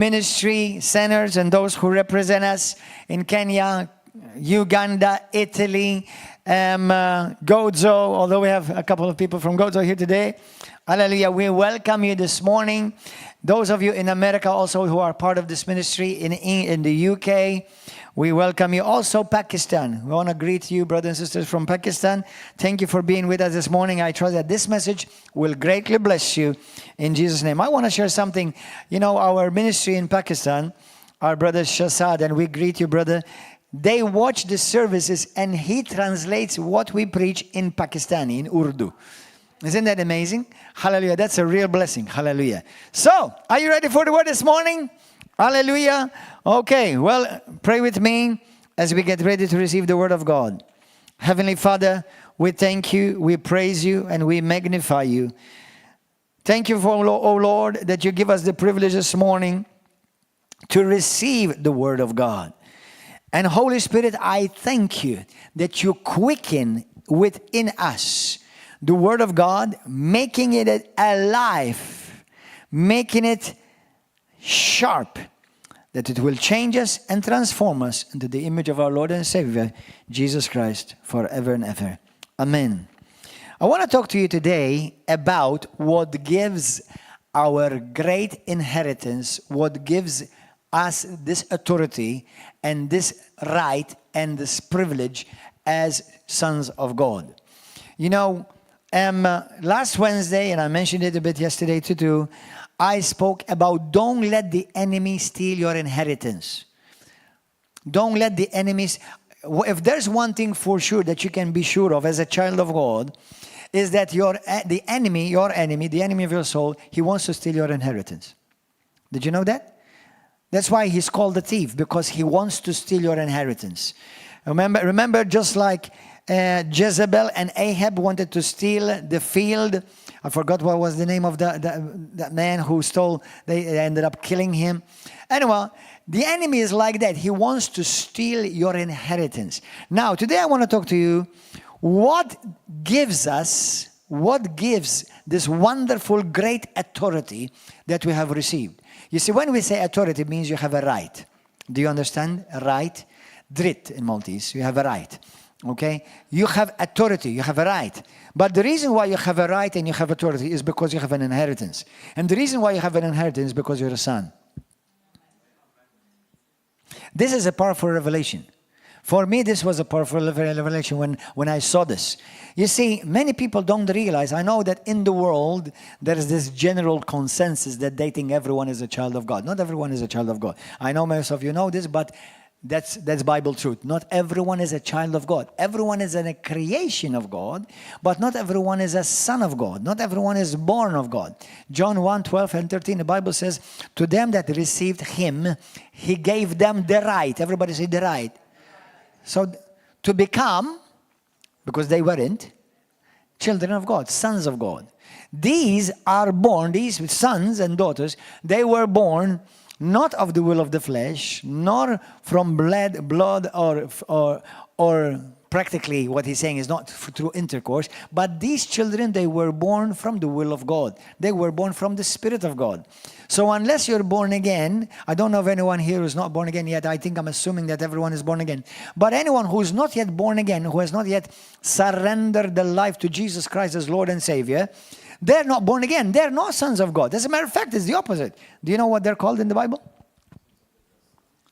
ministry centers and those who represent us in Kenya, Uganda, Italy, Gozo, although we have a couple of people from Gozo here today. Hallelujah. We welcome you this morning. Those of you in America also who are part of this ministry in the UK, we welcome you. Also Pakistan. We want to greet you, brothers and sisters from Pakistan. Thank you for being with us this morning. I trust that this message will greatly bless you in Jesus' name. I want to share something. You know, our ministry in Pakistan, our brother Shahzad, and we greet you, brother. They watch the services and he translates what we preach in Pakistani, in Urdu. Isn't that amazing? Hallelujah. That's a real blessing. Hallelujah. So, are you ready for the word this morning? Hallelujah. Okay, well, pray with me as we get ready to receive the word of God. Heavenly Father, we thank you, we praise you, and we magnify you. Thank you for, oh Lord, that you give us the privilege this morning to receive the word of God. And Holy Spirit, I thank you that you quicken within us the word of God, making it alive, making it sharp, that it will change us and transform us into the image of our Lord and Savior, Jesus Christ, forever and ever. Amen. I want to talk to you today about what gives our great inheritance, what gives us this authority and this right and this privilege as sons of God. You know, last Wednesday, and I mentioned it a bit yesterday too, I spoke about don't let the enemy steal your inheritance. Don't let the enemies... If there's one thing for sure that you can be sure of as a child of God, is that the enemy of your soul, he wants to steal your inheritance. Did you know that? That's why he's called the thief, because he wants to steal your inheritance. Remember just like Jezebel and Ahab wanted to steal the field. I forgot what was the name of that man who stole. They ended up killing him. Anyway, the enemy is like that. He wants to steal your inheritance. Now, today I want to talk to you what gives this wonderful, great authority that we have received. You see, when we say authority, it means you have a right. Do you understand? A right. Dritt in Maltese. You have a right. Okay? You have authority. You have a right. But the reason why you have a right and you have authority is because you have an inheritance. And the reason why you have an inheritance is because you're a son. This is a powerful revelation. For me, this was a powerful revelation when I saw this. You see, many people don't realize, I know that in the world, there is this general consensus that they think everyone is a child of God. Not everyone is a child of God. I know most of you know this, but that's Bible truth. Not everyone is a child of God. Everyone is a creation of God, but not everyone is a son of God. Not everyone is born of God. John 1:12 and 13, the Bible says, to them that received him, he gave them the right. Everybody say the right. So to become, because they weren't, children of God, sons of God. These are born, these sons and daughters, they were born not of the will of the flesh, nor from blood or practically what he's saying is not through intercourse, but these children, they were born from the will of God. They were born from the Spirit of God. So unless you're born again, I don't know of anyone here who's not born again yet. I'm assuming that everyone is born again. But anyone who is not yet born again, who has not yet surrendered their life to Jesus Christ as Lord and Savior, they're not born again. They're not sons of God. As a matter of fact, it's the opposite. Do you know what they're called in the Bible?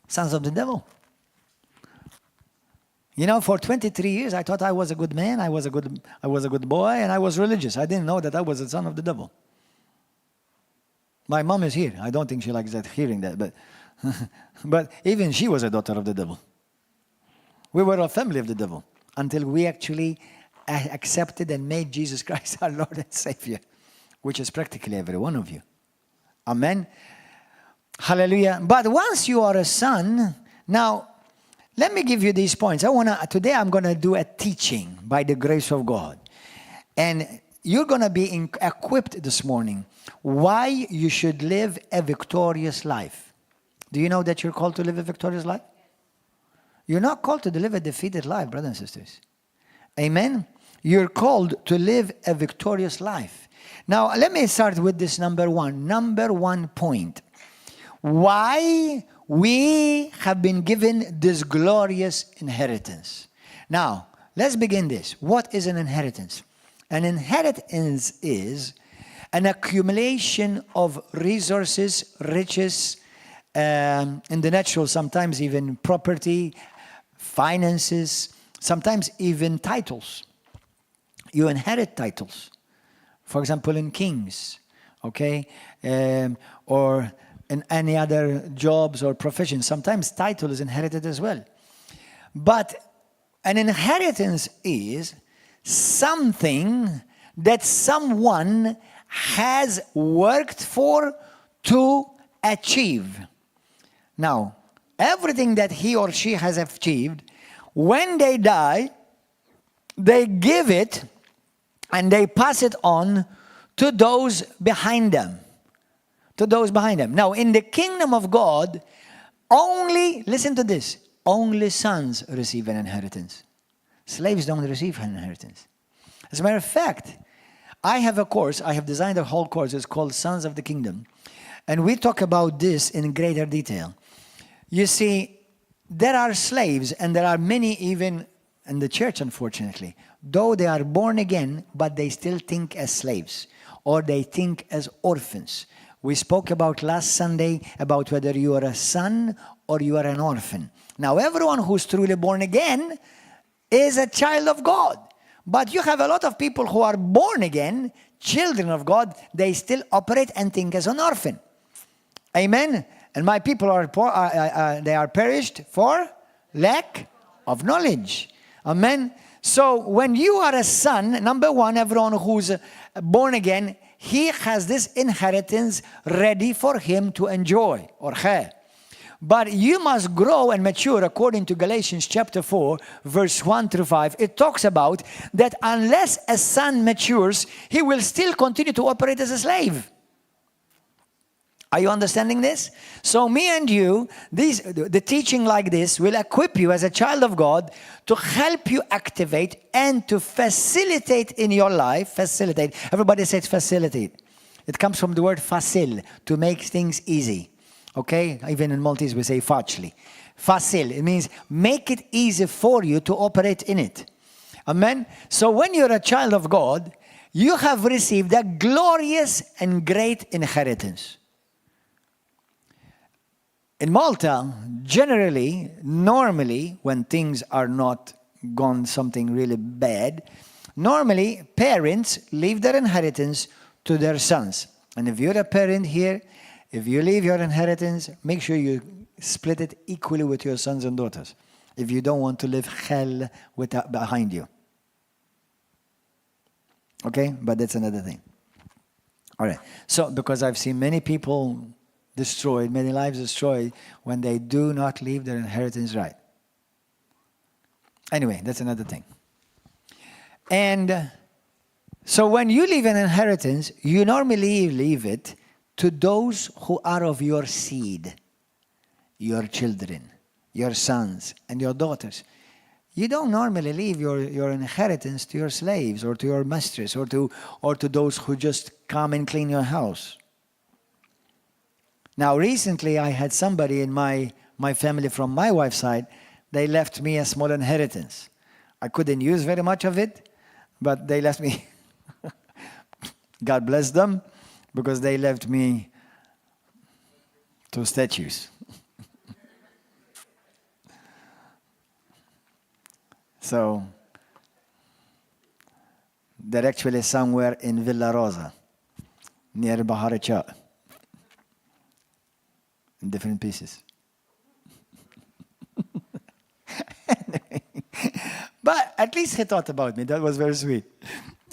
Sons of the devil. You know, for 23 years, I thought I was a good man, I was a good boy, and I was religious. I didn't know that I was a son of the devil. My mom is here. I don't think she likes hearing that, but even she was a daughter of the devil. We were a family of the devil until we actually accepted and made Jesus Christ our Lord and Savior, which is practically every one of you. Amen. Hallelujah. But once you are a son, now, let me give you these points. Today I'm going to do a teaching by the grace of God. And you're going to be equipped this morning why you should live a victorious life. Do you know that you're called to live a victorious life? You're not called to live a defeated life, brothers and sisters. Amen? You're called to live a victorious life. Now, let me start with this number one point. why we have been given this glorious inheritance. Now, let's begin this. What is an inheritance? An inheritance is an accumulation of resources, riches, in the natural, sometimes even property, finances, sometimes even titles. You inherit titles. For example, in kings, okay? Or in any other jobs or professions. Sometimes title is inherited as well. But an inheritance is something that someone has worked for to achieve. Now, everything that he or she has achieved, when they die, they give it and they pass it on to those behind them. To those behind them. Now, in the kingdom of God, only, listen to this, only sons receive an inheritance. Slaves don't receive an inheritance. As a matter of fact, I have a course, I have designed a whole course, it's called Sons of the Kingdom. And we talk about this in greater detail. You see, there are slaves, and there are many even in the church, unfortunately, though they are born again, but they still think as slaves, or they think as orphans. We spoke about last Sunday about whether you are a son or you are an orphan. Now, everyone who's truly born again is a child of God. But you have a lot of people who are born again, children of God, they still operate and think as an orphan. Amen? And my people are poor, they are perished for lack of knowledge. Amen? So when you are a son, number one, everyone who's born again, he has this inheritance ready for him to enjoy, or her. But you must grow and mature according to Galatians chapter 4, verse 1 through 5. It talks about that unless a son matures, he will still continue to operate as a slave. Are you understanding this? So me and you, the teaching like this will equip you as a child of God to help you activate and to facilitate in your life. Facilitate. Everybody says facilitate. It comes from the word facil, to make things easy. Okay? Even in Maltese we say facili. Facil. It means make it easy for you to operate in it. Amen? So when you're a child of God, you have received a glorious and great inheritance. In Malta, generally, normally, when things are not gone something really bad, normally parents leave their inheritance to their sons. And if you're a parent here, if you leave your inheritance, make sure you split it equally with your sons and daughters. If you don't want to live hell behind you. Okay? But that's another thing. All right. So, because I've seen many people destroyed, many lives destroyed when they do not leave their inheritance right. Anyway, that's another thing. And so when you leave an inheritance, you normally leave it to those who are of your seed, your children, your sons, and your daughters. You don't normally leave your inheritance to your slaves or to your mistress or to those who just come and clean your house. Now, recently, I had somebody in my family from my wife's side, they left me a small inheritance. I couldn't use very much of it, but they left me, God bless them, because they left me 2 statues. So, they're actually somewhere in Villa Rosa, near Baharicha. In different pieces. Anyway, but at least he thought about me. That was very sweet.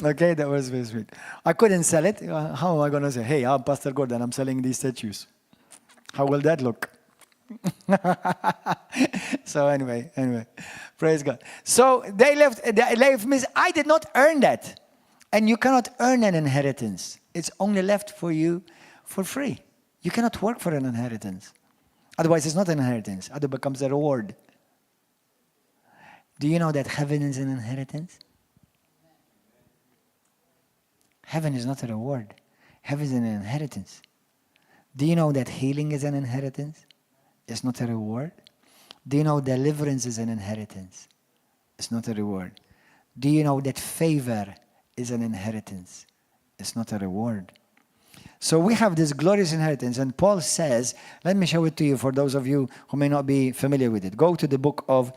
Okay, that was very sweet. I couldn't sell it. How am I going to say, hey, I'm Pastor Gordon, I'm selling these statues. How will that look? So anyway, praise God. So they left me. I did not earn that. And you cannot earn an inheritance. It's only left for you for free. You cannot work for an inheritance. Otherwise, it's not an inheritance. Otherwise, it becomes a reward. Do you know that heaven is an inheritance? Heaven is not a reward. Heaven is an inheritance. Do you know that healing is an inheritance? It's not a reward. Do you know deliverance is an inheritance? It's not a reward. Do you know that favor is an inheritance? It's not a reward. So we have this glorious inheritance, and Paul says, let me show it to you for those of you who may not be familiar with it. Go to the book of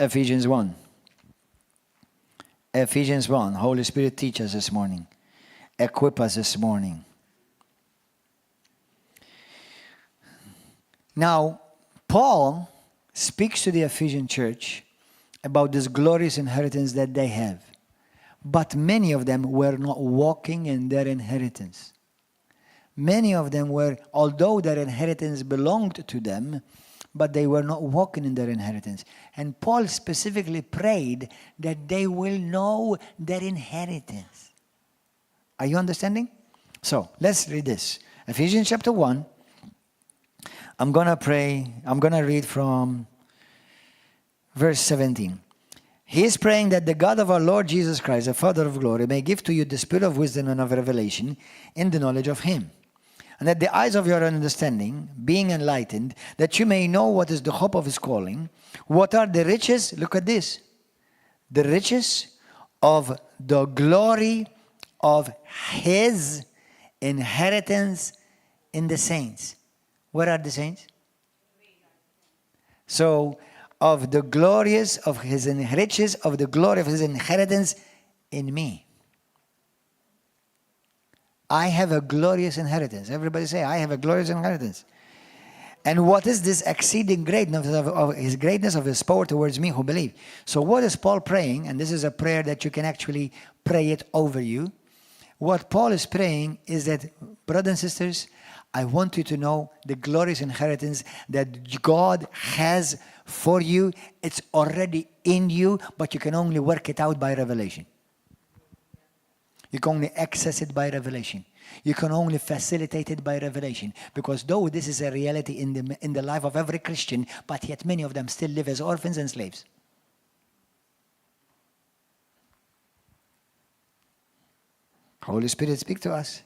Ephesians 1. Ephesians 1. Holy Spirit, teach us this morning. Equip us this morning. Now, Paul speaks to the Ephesian church about this glorious inheritance that they have. But many of them were not walking in their inheritance. Many of them were, although their inheritance belonged to them, but they were not walking in their inheritance. And Paul specifically prayed that they will know their inheritance. Are you understanding? So, let's read this. Ephesians chapter 1. I'm going to read from verse 17. He is praying that the God of our Lord Jesus Christ, the Father of glory, may give to you the spirit of wisdom and of revelation in the knowledge of Him. And that the eyes of your understanding, being enlightened, that you may know what is the hope of His calling, what are the riches, look at this, the riches of the glory of His inheritance in the saints. Where are the saints? So, of the glorious of His riches, of the glory of His inheritance in me. I have a glorious inheritance. Everybody say, I have a glorious inheritance. And what is this exceeding greatness of His greatness of His power towards me who believe? So what is Paul praying? And this is a prayer that you can actually pray it over you. What Paul is praying is that, brothers and sisters, I want you to know the glorious inheritance that God has for you. It's already in you, but you can only work it out by revelation. You can only access it by revelation. You can only facilitate it by revelation. Because though this is a reality in the life of every Christian, but yet many of them still live as orphans and slaves. Holy Spirit, speak to us.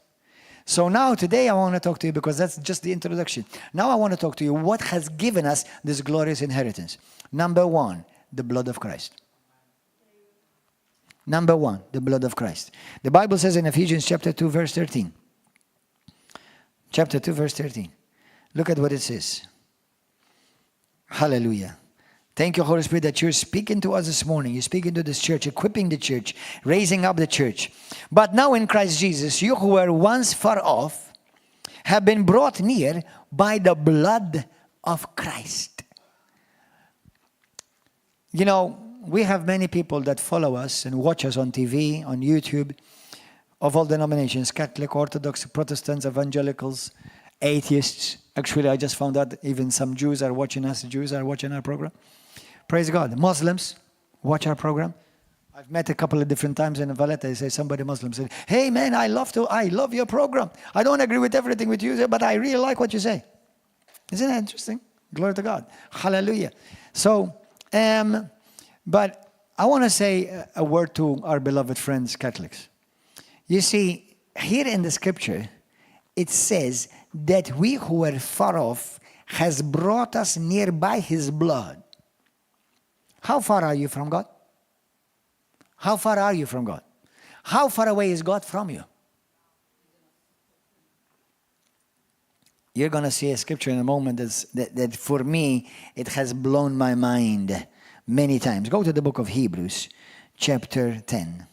So now today I want to talk to you, because that's just the introduction. Now I want to talk to you what has given us this glorious inheritance. Number one, the blood of Christ. Number one, the blood of Christ. The Bible says in Ephesians chapter 2 verse 13. Chapter 2 verse 13. Look at what it says. Hallelujah. Thank you, Holy Spirit, that you're speaking to us this morning. You're speaking to this church, equipping the church, raising up the church. But now in Christ Jesus, you who were once far off have been brought near by the blood of Christ. You know, we have many people that follow us and watch us on TV, on YouTube, of all denominations, Catholic, Orthodox, Protestants, Evangelicals, atheists. Actually, I just found out even some Jews are watching us. Jews are watching our program. Praise God. Muslims watch our program. I've met a couple of different times in Valletta. I say somebody Muslim said, hey man, I love your program. I don't agree with everything with you, but I really like what you say. Isn't that interesting? Glory to God. Hallelujah. So, but I want to say a word to our beloved friends, Catholics. You see, here in the scripture, it says that we who were far off has brought us near by His blood. How far are you from God? How far are you from God? How far away is God from you? You're going to see a scripture in a moment that for me, it has blown my mind many times. Go to the book of Hebrews, chapter 10.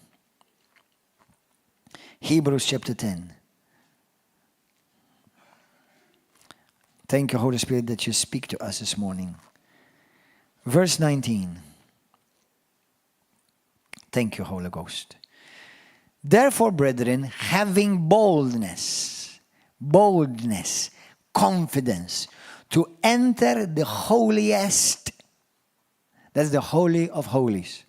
Hebrews chapter 10. Thank you, Holy Spirit, that you speak to us this morning. Verse 19. Thank you, Holy Ghost. Therefore, brethren, having boldness, confidence, to enter the holiest, that's the Holy of Holies,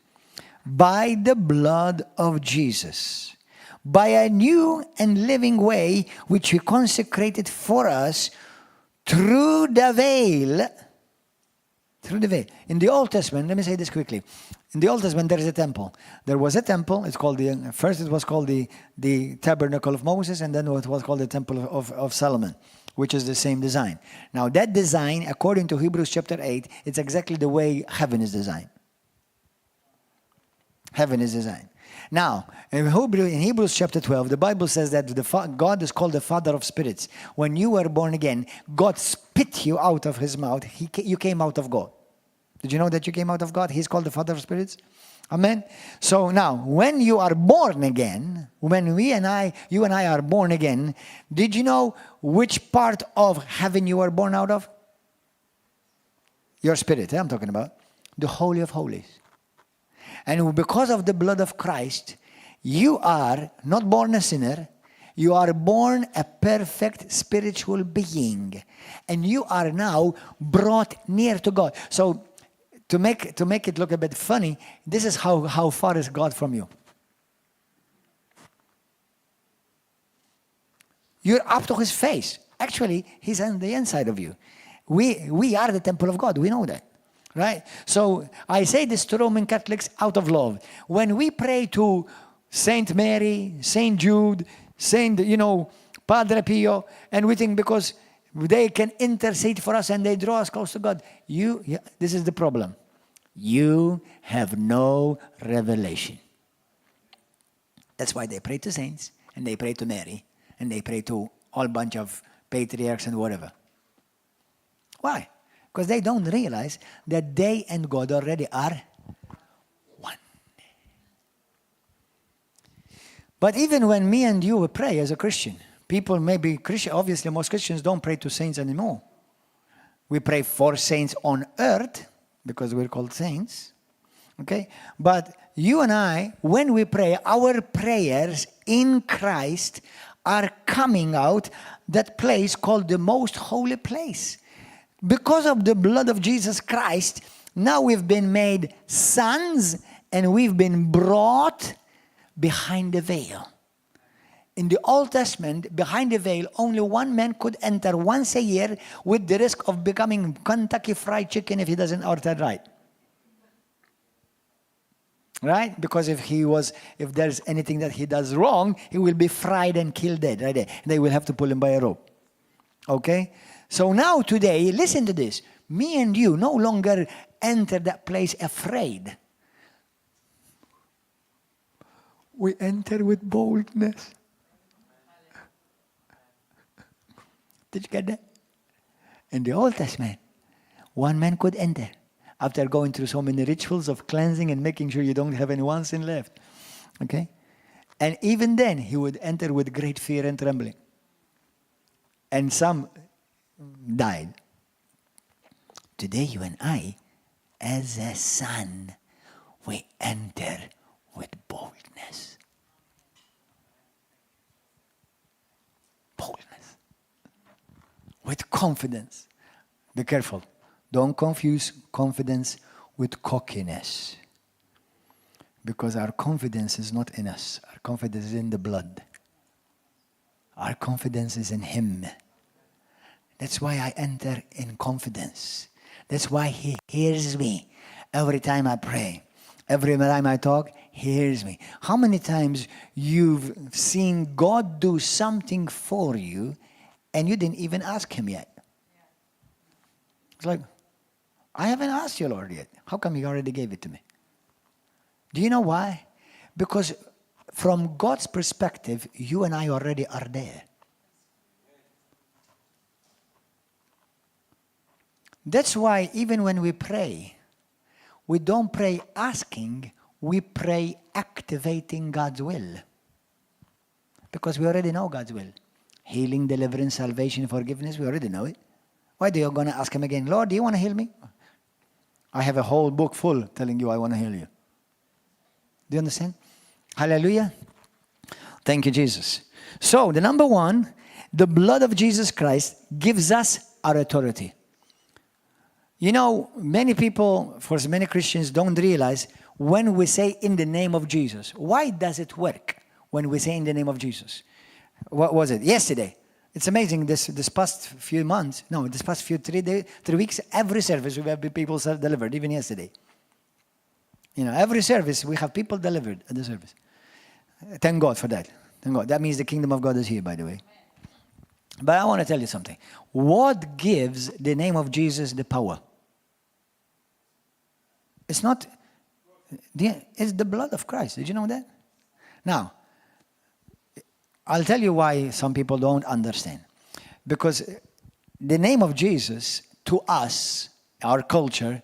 by the blood of Jesus, by a new and living way which He consecrated for us through the veil. Through the veil. In the Old Testament, let me say this quickly. In the Old Testament, there is a temple. There was a temple. It's called first it was called the Tabernacle of Moses, and then it was called the Temple of Solomon. which is the same design. Now that design, according to Hebrews chapter 8, it's exactly the way heaven is designed. Heaven is designed. Now, in Hebrews chapter 12, the Bible says that God is called the Father of spirits. When you were born again, God spit you out of his mouth. You came out of God. Did you know that you came out of God? He's called the Father of spirits. Amen. So now, when you are born again, when you and I are born again, did you know which part of heaven you were born out of? Your spirit, I'm talking about. The Holy of Holies. And because of the blood of Christ, you are not born a sinner. You are born a perfect spiritual being. And you are now brought near to God. So, to make it look a bit funny, this is how far is God from you. You're up to his face. Actually, he's on the inside of you. We are the temple of God. We know that. Right? So I say this to Roman Catholics out of love. When we pray to Saint Mary, Saint Jude, Saint, Padre Pio, and we think because they can intercede for us and they draw us close to God. This is the problem. You have no revelation. That's why they pray to saints, and they pray to Mary, and they pray to all bunch of patriarchs and whatever. Why? Because they don't realize that they and God already are one. But even when me and you pray as a Christian, people may be Christian. Obviously, most Christians don't pray to saints anymore. We pray for saints on earth because we're called saints. Okay? But you and I, when we pray, our prayers in Christ are coming out that place called the most holy place. Because of the blood of Jesus Christ, now we've been made sons and we've been brought behind the veil. In the Old Testament, behind the veil, only one man could enter once a year with the risk of becoming Kentucky Fried Chicken if he doesn't order right. Right? Because if there's anything that he does wrong, he will be fried and killed dead right there. They will have to pull him by a rope. Okay? So now today, listen to this. Me and you no longer enter that place afraid. We enter with boldness. Did you get that? In the Old Testament, one man could enter after going through so many rituals of cleansing and making sure you don't have any one sin left. Okay? And even then, he would enter with great fear and trembling. And some died. Today, you and I, as a son, we enter with boldness. Boldness. With confidence. Be careful. Don't confuse confidence with cockiness. Because our confidence is not in us. Our confidence is in the blood. Our confidence is in him. That's why I enter in confidence. That's why he hears me every time I pray. Every time I talk, he hears me. How many times you've seen God do something for you and you didn't even ask him yet? It's like, I haven't asked you, Lord, yet. How come you already gave it to me? Do you know why? Because from God's perspective, you and I already are there. That's why even when we pray, we don't pray asking, we pray activating God's will. Because we already know God's will. Healing, deliverance, salvation, forgiveness, we already know it. Why are you going to ask him again, Lord, do you want to heal me? I have a whole book full telling you I want to heal you. Do you understand? Hallelujah. Thank you, Jesus. So, the number one, the blood of Jesus Christ gives us our authority. You know, many people, for many Christians, don't realize when we say in the name of Jesus. Why does it work when we say in the name of Jesus? What was it? Yesterday. It's amazing, this past few months, this past few 3 weeks, every service we have people delivered, even yesterday. Every service we have people delivered at the service. Thank God for that. Thank God. That means the kingdom of God is here, by the way. But I want to tell you something. What gives the name of Jesus the power? It's not, it's the blood of Christ. Did you know that? Now, I'll tell you why some people don't understand. Because the name of Jesus, to us, our culture,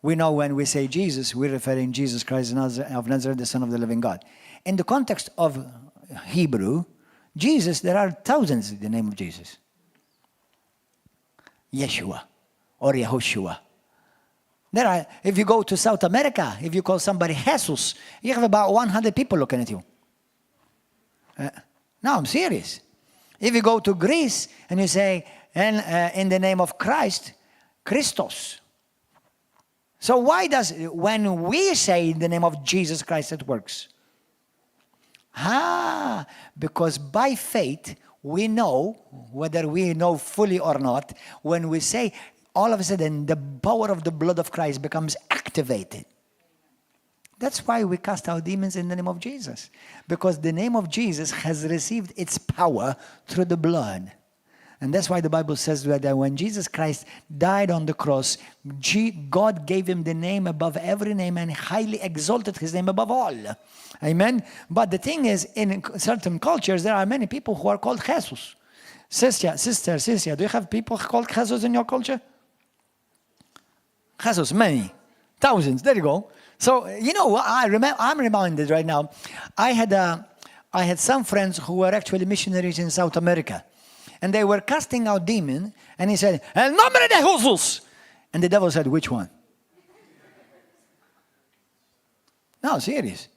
we know when we say Jesus, we're referring to Jesus Christ of Nazareth, the Son of the living God. In the context of Hebrew, Jesus, there are thousands in the name of Jesus. Yeshua or Yehoshua. There are, if you go to South America, if you call somebody Jesus, you have about 100 people looking at you. No, I'm serious. If you go to Greece and you say, in the name of Christ, Christos. So why does, when we say in the name of Jesus Christ, it works? Because by faith, we know, whether we know fully or not, when we say, all of a sudden, the power of the blood of Christ becomes activated. That's why we cast out demons in the name of Jesus. Because the name of Jesus has received its power through the blood. And that's why the Bible says that when Jesus Christ died on the cross, God gave him the name above every name and highly exalted his name above all. Amen? But the thing is, in certain cultures, there are many people who are called Jesus. Sister, do you have people called Jesus in your culture? Jesus, many. Thousands. There you go. So, you know, I'm reminded right now, I had some friends who were actually missionaries in South America. And they were casting out demons, and he said, El nombre de Jesus! And the devil said, which one? No, serious.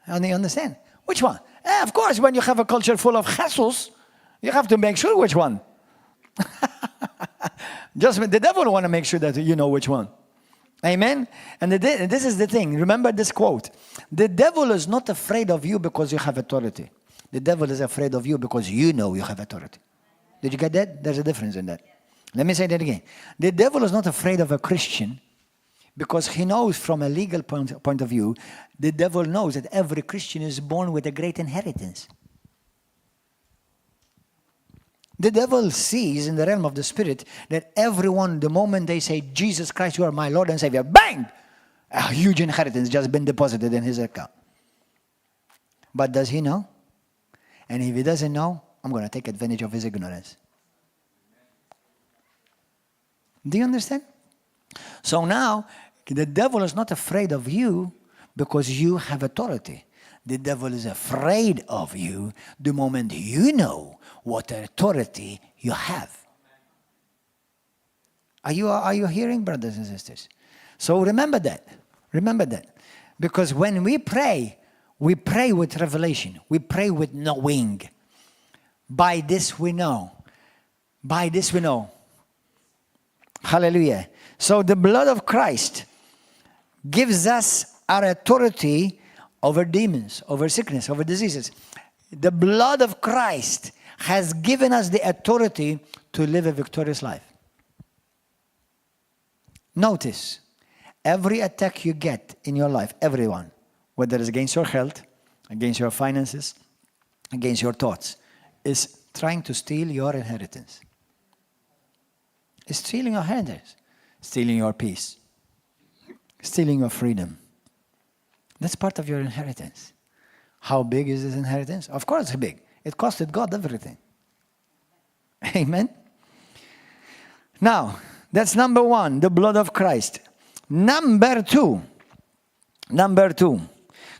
And you understand? Which one? Of course, when you have a culture full of Jesus, you have to make sure which one. Just the devil want to make sure that you know which one. Amen? And this is the thing. Remember this quote. The devil is not afraid of you because you have authority. The devil is afraid of you because you know you have authority. Did you get that? There's a difference in that. Let me say that again. The devil is not afraid of a Christian because he knows from a legal point of view, the devil knows that every Christian is born with a great inheritance. The devil sees in the realm of the spirit that everyone, the moment they say, Jesus Christ, you are my Lord and Savior, bang! A huge inheritance just been deposited in his account. But does he know? And if he doesn't know, I'm going to take advantage of his ignorance. Do you understand? So now, the devil is not afraid of you because you have authority. The devil is afraid of you the moment you know what authority you have. Are you hearing, brothers and sisters? So remember that. Remember that. Because when we pray with revelation. We pray with knowing. By this we know. By this we know. Hallelujah. So the blood of Christ gives us our authority over demons, over sickness, over diseases. The blood of Christ has given us the authority to live a victorious life. Notice, every attack you get in your life, everyone, whether it's against your health, against your finances, against your thoughts, is trying to steal your inheritance. It's stealing your inheritance, stealing your peace, stealing your freedom. That's part of your inheritance. How big is this inheritance? Of course it's big. It costed God everything. Amen? Now, that's number one, the blood of Christ. Number two.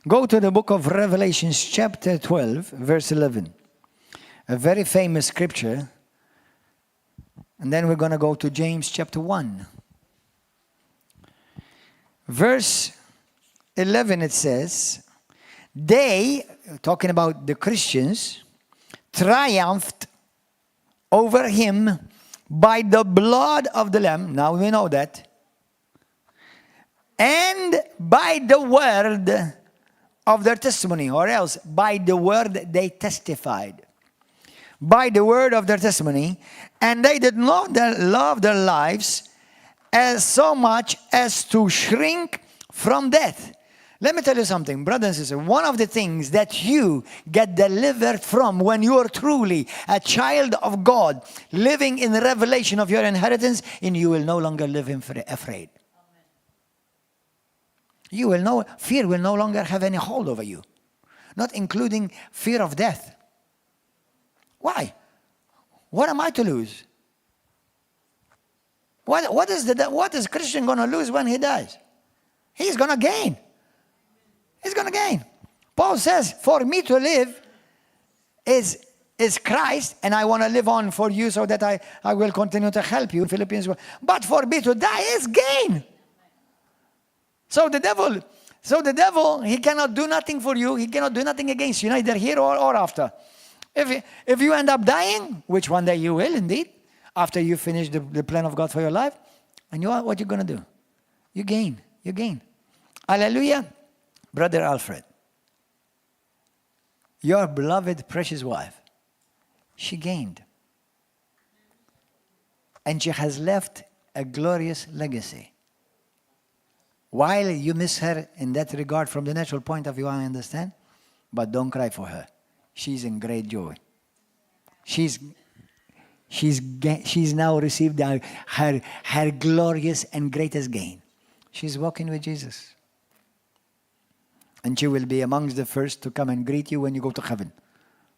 Go to the book of Revelation, chapter 12, verse 11. A very famous scripture. And then we're going to go to James chapter 1. Verse 11, it says, they, talking about the Christians, triumphed over him by the blood of the Lamb. Now we know that. And by the word of their testimony, or else by the word they testified. By the word of their testimony. And they did not love their lives as so much as to shrink from death. Let me tell you something, brothers and sisters. One of the things that you get delivered from when you are truly a child of God, living in the revelation of your inheritance, and you will no longer live afraid. Fear will no longer have any hold over you, not including fear of death. Why? What am I to lose? What is Christian going to lose when he dies? He's going to gain. He's going to gain. Paul says, for me to live is Christ, and I want to live on for you so that I will continue to help you. Philippians 1. But for me to die is gain. So the devil, he cannot do nothing for you. He cannot do nothing against you, neither here or after. If you end up dying, which one day you will indeed, after you finish the plan of God for your life, and what you're going to do? You gain. You gain. Hallelujah. Brother Alfred, your beloved, precious wife, she gained. And she has left a glorious legacy. While you miss her in that regard from the natural point of view, I understand, but don't cry for her. She's in great joy. She's now received her glorious and greatest gain. She's walking with Jesus. And she will be amongst the first to come and greet you when you go to heaven.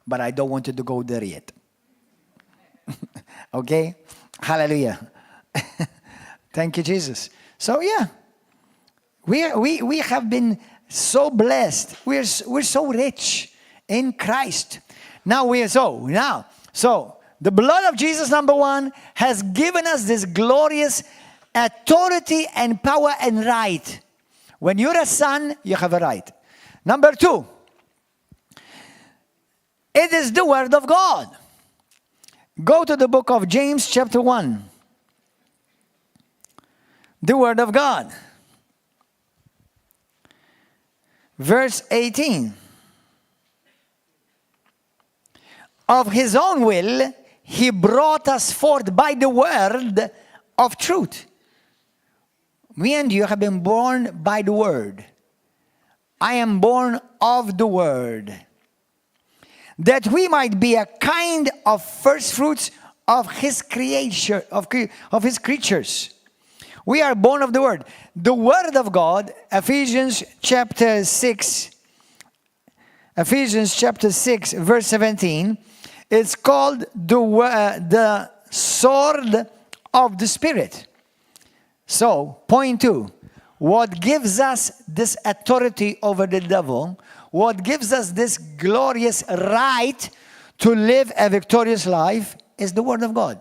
But I don't want you to go there yet. Okay? Hallelujah. Thank you, Jesus. So yeah, we have been so blessed. We're so rich in Christ. So the blood of Jesus, number one, has given us this glorious authority and power and right. When you're a son, you have a right. Number two, it is the word of God. Go to the book of James chapter 1. The word of God. Verse 18. Of his own will, he brought us forth by the word of truth. Me and you have been born by the word. I am born of the word. That we might be a kind of first fruits of his creation, of his creatures. We are born of the word. The word of God, Ephesians chapter 6, verse 17, it's called the sword of the Spirit. So, point 2, what gives us this authority over the devil, what gives us this glorious right to live a victorious life is the word of God.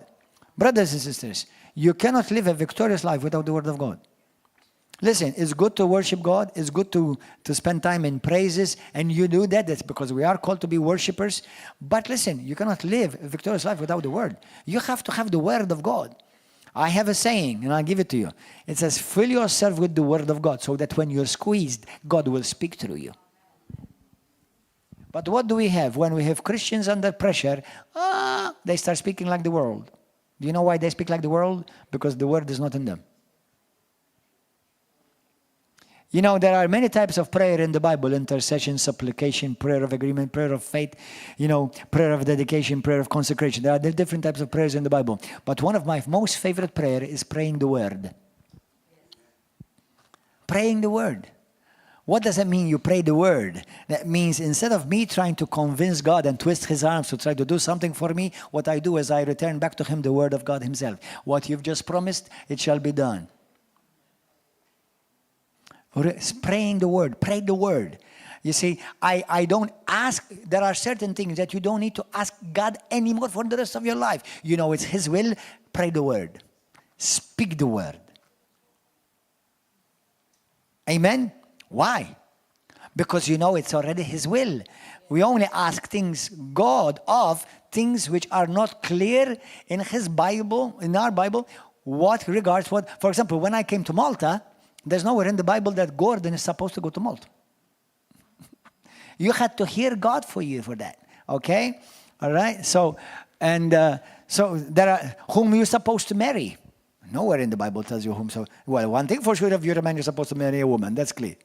Brothers and sisters, you cannot live a victorious life without the word of God. Listen, it's good to worship God. It's good to spend time in praises. And you do that. That's because we are called to be worshipers. But listen, you cannot live a victorious life without the word. You have to have the word of God. I have a saying, and I'll give it to you. It says, fill yourself with the word of God so that when you're squeezed, God will speak through you. But what do we have? When we have Christians under pressure, they start speaking like the world. Do you know why they speak like the world? Because the word is not in them. You know, there are many types of prayer in the Bible: intercession, supplication, prayer of agreement, prayer of faith, prayer of dedication, prayer of consecration. There are different types of prayers in the Bible. But one of my most favorite prayer is praying the word. Praying the word. What does that mean, you pray the word? That means instead of me trying to convince God and twist his arms to try to do something for me, what I do is I return back to him the word of God himself. What you've just promised, it shall be done. Praying the word. Pray the word. You see, I don't ask. There are certain things that you don't need to ask God anymore for the rest of your life. You know it's his will. Pray the word. Speak the word. Amen? Why? Because you know it's already his will. We only ask God of things which are not clear in his Bible, in our Bible, what regards what. For example, when I came to Malta, there's nowhere in the Bible that Gordon is supposed to go to Malta. You had to hear God for that. Okay? All right? So there are whom you're supposed to marry. Nowhere in the Bible tells you whom. So, well, one thing for sure, if you're a man, you're supposed to marry a woman. That's clear.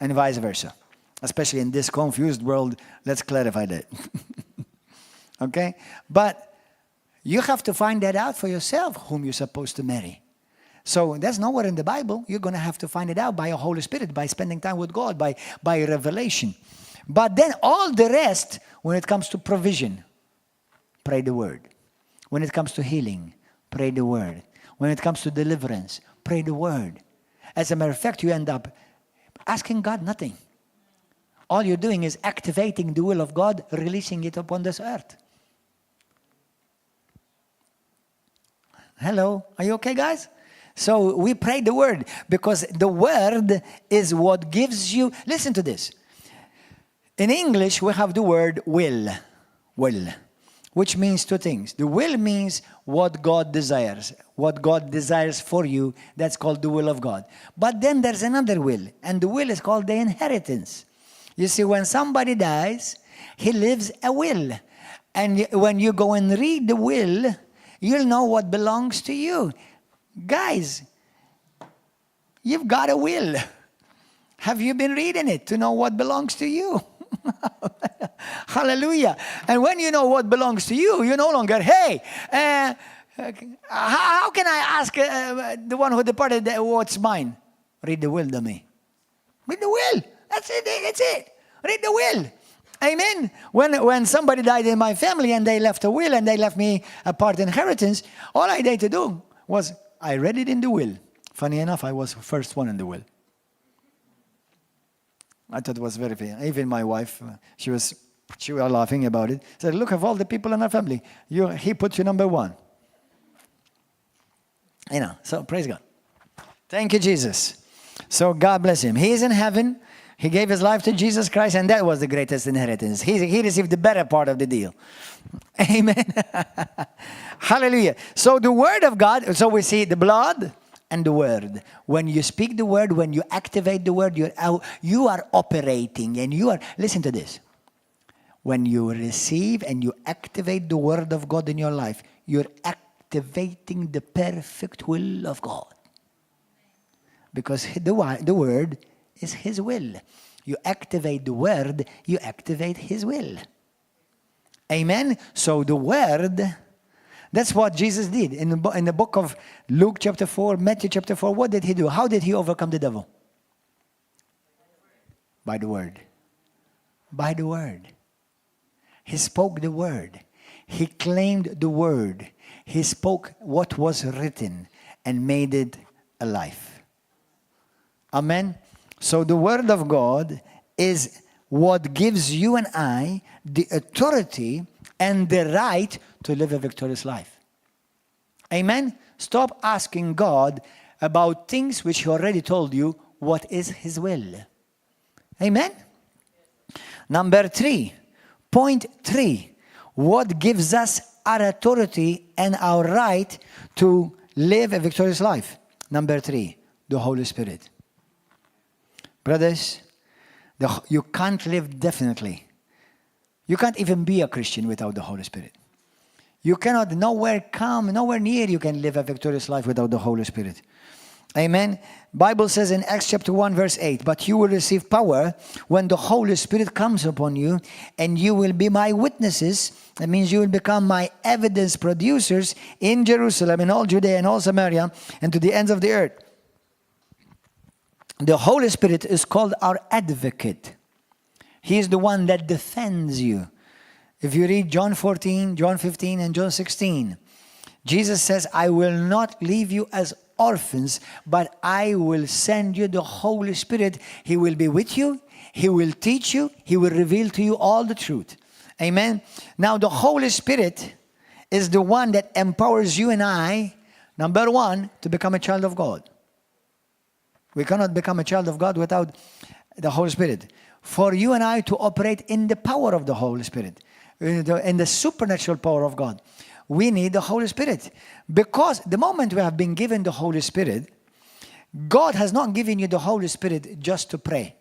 and vice versa. Especially in this confused world, let's clarify that. Okay? But you have to find that out for yourself, whom you're supposed to marry. So that's nowhere in the Bible. You're going to have to find it out by your Holy Spirit, by spending time with God, by revelation. But then all the rest, when it comes to provision, pray the word. When it comes to healing, pray the word. When it comes to deliverance, pray the word. As a matter of fact, you end up asking God nothing. All you're doing is activating the will of God, releasing it upon this earth. Hello, are you okay, guys? So we pray the word because the word is what gives you. Listen to this. In English, we have the word will, which means two things. The will means what God desires. What God desires for you, that's called the will of God. But then there's another will, and the will is called the inheritance. You see, when somebody dies, he leaves a will. And when you go and read the will, you'll know what belongs to you. Guys, you've got a will. Have you been reading it to know what belongs to you? Hallelujah. And when you know what belongs to you, you no longer, hey, how can I ask the one who departed what's mine? Read the will to me. Read the will. That's it. That's it. Read the will. Amen. When somebody died in my family and they left a will and they left me a part inheritance, all I had to do was I read it in the will. Funny enough, I was the first one in the will. I thought it was very funny. Even my wife, she was laughing about it. Said, look of all the people in our family. He put you number one. You know, so praise God. Thank you, Jesus. So God bless him. He is in heaven. He gave his life to Jesus Christ, and that was the greatest inheritance. He received the better part of the deal. Amen. Hallelujah. So the word of God, so we see the blood and the word. When you speak the word, when you activate the word, you are operating, and you are, listen to this. When you receive and you activate the word of God in your life, you're activating the perfect will of God. Because the word is his will. You activate the word, you activate his will. Amen? So the word, that's what Jesus did. In the book of Luke chapter 4, Matthew chapter 4, what did he do? How did he overcome the devil? By the word. By the word. He spoke the word. He claimed the word. He spoke what was written and made it alive. Amen? So the word of God is what gives you and I the authority and the right to live a victorious life. Amen? Stop asking God about things which he already told you what is his will. Amen? Number 3, point 3. What gives us our authority and our right to live a victorious life? Number 3, the Holy Spirit. Brothers, you can't live definitely. You can't even be a Christian without the Holy Spirit. You cannot nowhere near you can live a victorious life without the Holy Spirit. Amen. Bible says in Acts chapter 1 verse 8, but you will receive power when the Holy Spirit comes upon you, and you will be my witnesses. That means you will become my evidence producers in Jerusalem, in all Judea and all Samaria, and to the ends of the earth. The Holy Spirit is called our advocate. He is the one that defends you. If you read John 14, John 15, and John 16, Jesus says, I will not leave you as orphans, but I will send you the Holy Spirit. He will be with you. He will teach you. He will reveal to you all the truth. Amen. Now, the Holy Spirit is the one that empowers you and I, number 1, to become a child of God. We cannot become a child of God without the Holy Spirit. For you and I to operate in the power of the Holy Spirit, in the supernatural power of God, we need the Holy Spirit. Because the moment we have been given the Holy Spirit, God has not given you the Holy Spirit just to pray.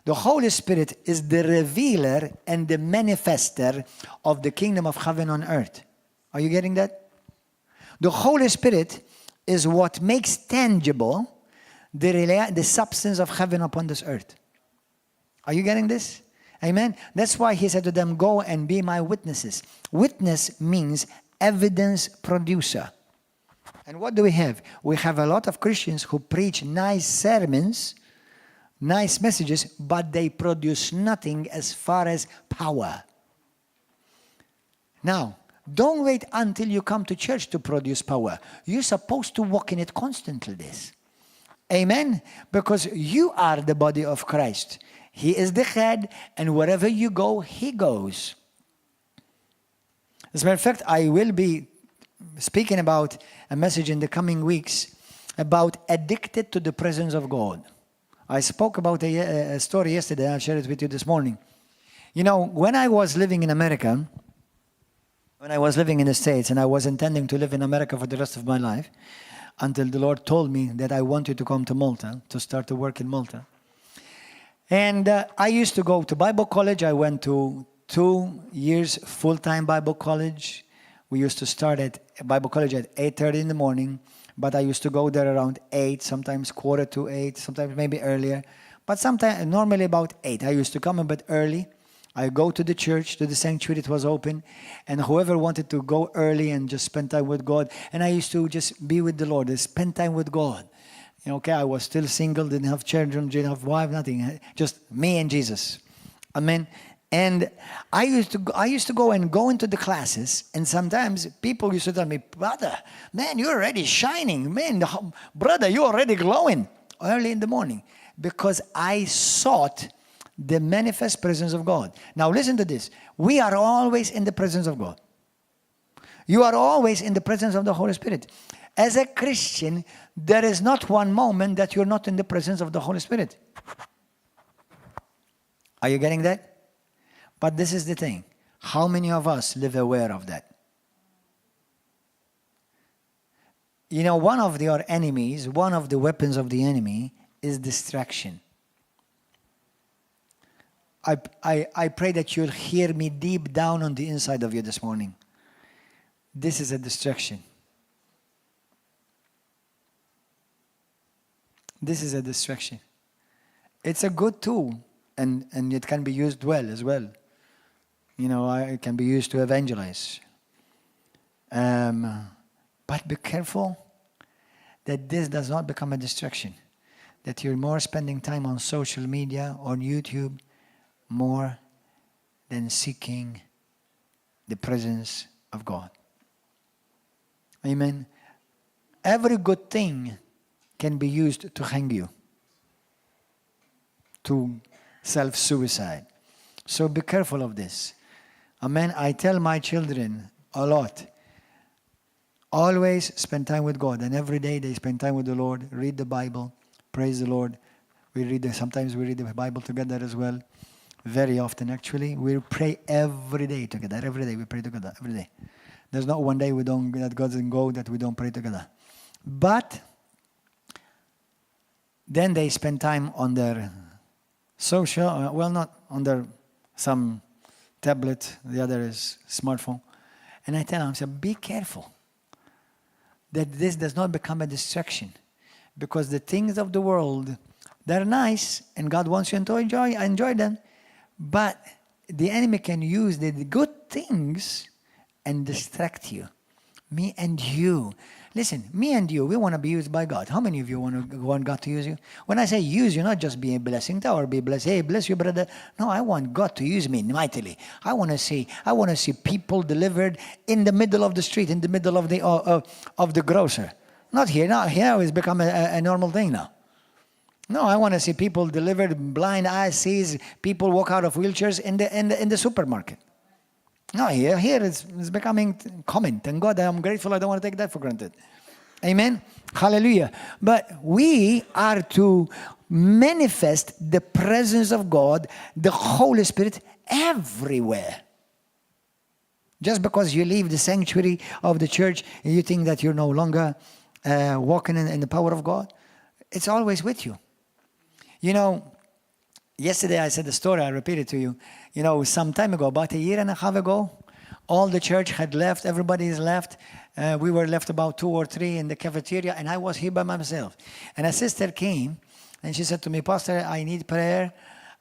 The Holy Spirit is the revealer and the manifester of the kingdom of heaven on earth. Are you getting that? The Holy Spirit is what makes tangible the substance of heaven upon this earth. Are you getting this? Amen? That's why he said to them, go and be my witnesses. Witness means evidence producer. And what do we have? We have a lot of Christians who preach nice sermons, nice messages, but they produce nothing as far as power. Now, don't wait until you come to church to produce power. You're supposed to walk in it constantly, this. Amen? Because you are the body of Christ. He is the head, and wherever you go, he goes. As a matter of fact, I will be speaking about a message in the coming weeks about addicted to the presence of God. I spoke about a story yesterday. I'll share it with you this morning. You know, when I was living in America, when I was living in the States, and I was intending to live in America for the rest of my life, until the Lord told me that I wanted to come to Malta, to start to work in Malta. And I used to go to Bible college. I went to 2 years full-time Bible college. We used to start at Bible college at 8:30 in the morning, but I used to go there around 8, sometimes 7:45, sometimes maybe earlier, but sometimes normally about 8. I used to come a bit early. I go to the church, to the sanctuary, it was open, and whoever wanted to go early and just spend time with God, and I used to just be with the Lord, spend time with God. Okay, I was still single, didn't have children, didn't have wife, nothing, just me and Jesus. Amen. And I used to go into the classes, and sometimes people used to tell me, brother, man, you're already shining. Man, brother, you're already glowing early in the morning, because I sought the manifest presence of God. Now listen to this. We are always in the presence of God. You are always in the presence of the Holy Spirit. As a Christian, there is not one moment that you're not in the presence of the Holy Spirit. Are you getting that? But this is the thing. How many of us live aware of that? You know, one of your enemies, one of the weapons of the enemy is distraction. I pray that you'll hear me deep down on the inside of you this morning. This is a distraction. This is a distraction. It's a good tool, and it can be used well as well. You know, it can be used to evangelize. But be careful that this does not become a distraction. That you're more spending time on social media, on YouTube, more than seeking the presence of God. Amen. Every good thing can be used to hang you, to self-suicide. So be careful of this. Amen. I tell my children a lot, always spend time with God, and every day they spend time with the Lord, read the Bible, praise the Lord. Sometimes we read the Bible together as well. Very often, actually. We pray every day together. Every day we pray together. Every day. There's not one day that God doesn't go that we don't pray together. But then they spend time on their social, not on their some tablet. The other is smartphone. And I tell them, I say, be careful that this does not become a distraction, because the things of the world, they're nice, and God wants you to enjoy them. But the enemy can use the good things and distract you. Me and you. Listen, me and you, we want to be used by God. How many of you want God to use you? When I say use you, not just be a blessing to or be blessed. Hey, bless you, brother. No, I want God to use me mightily. I want to see people delivered in the middle of the street, in the middle of the grocer. Not here. Now here it's become a normal thing now. No, I want to see people delivered, blind eyes sees, people walk out of wheelchairs in the supermarket. No, here it's becoming common. Thank God, I'm grateful. I don't want to take that for granted. Amen. Hallelujah. But we are to manifest the presence of God, the Holy Spirit, everywhere. Just because you leave the sanctuary of the church and you think that you're no longer walking in the power of God, it's always with you. You know, yesterday I said the story, I repeat it to you. You know, some time ago, about a year and a half ago, all the church had left, everybody is left. We were left about 2 or 3 in the cafeteria, and I was here by myself. And a sister came, and she said to me, Pastor, I need prayer.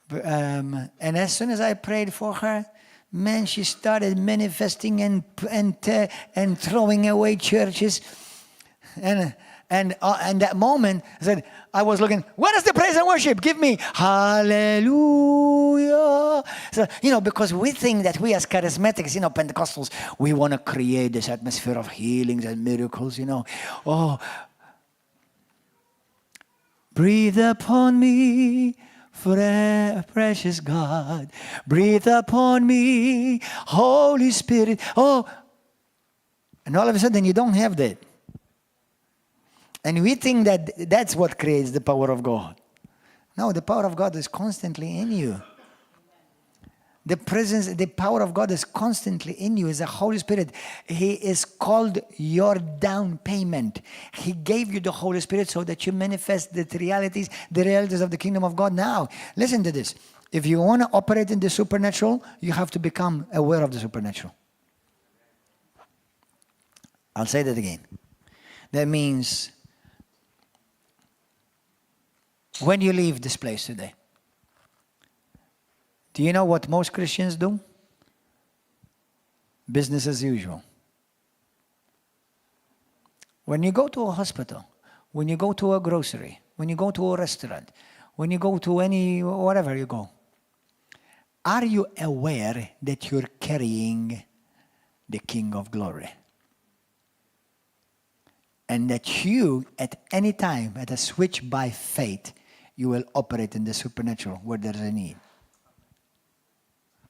And as soon as I prayed for her, man, she started manifesting and throwing away churches. And that moment, I was looking, what is the praise and worship? Give me hallelujah. So, because we think that we as charismatics, Pentecostals, we want to create this atmosphere of healings and miracles, Oh, breathe upon me, precious God. Breathe upon me, Holy Spirit. Oh, and all of a sudden you don't have that. And we think that that's what creates the power of God. No, the power of God is constantly in you. The power of God is constantly in you. Is the Holy Spirit. He is called your down payment. He gave you the Holy Spirit so that you manifest the realities of the kingdom of God now. Listen to this. If you want to operate in the supernatural, you have to become aware of the supernatural. I'll say that again. That means when you leave this place today, do you know what most Christians do? Business as usual. When you go to a hospital, when you go to a grocery, when you go to a restaurant, when you go to wherever you go, are you aware that you're carrying the King of Glory? And that you, at any time, at a switch by faith, you will operate in the supernatural where there's a need.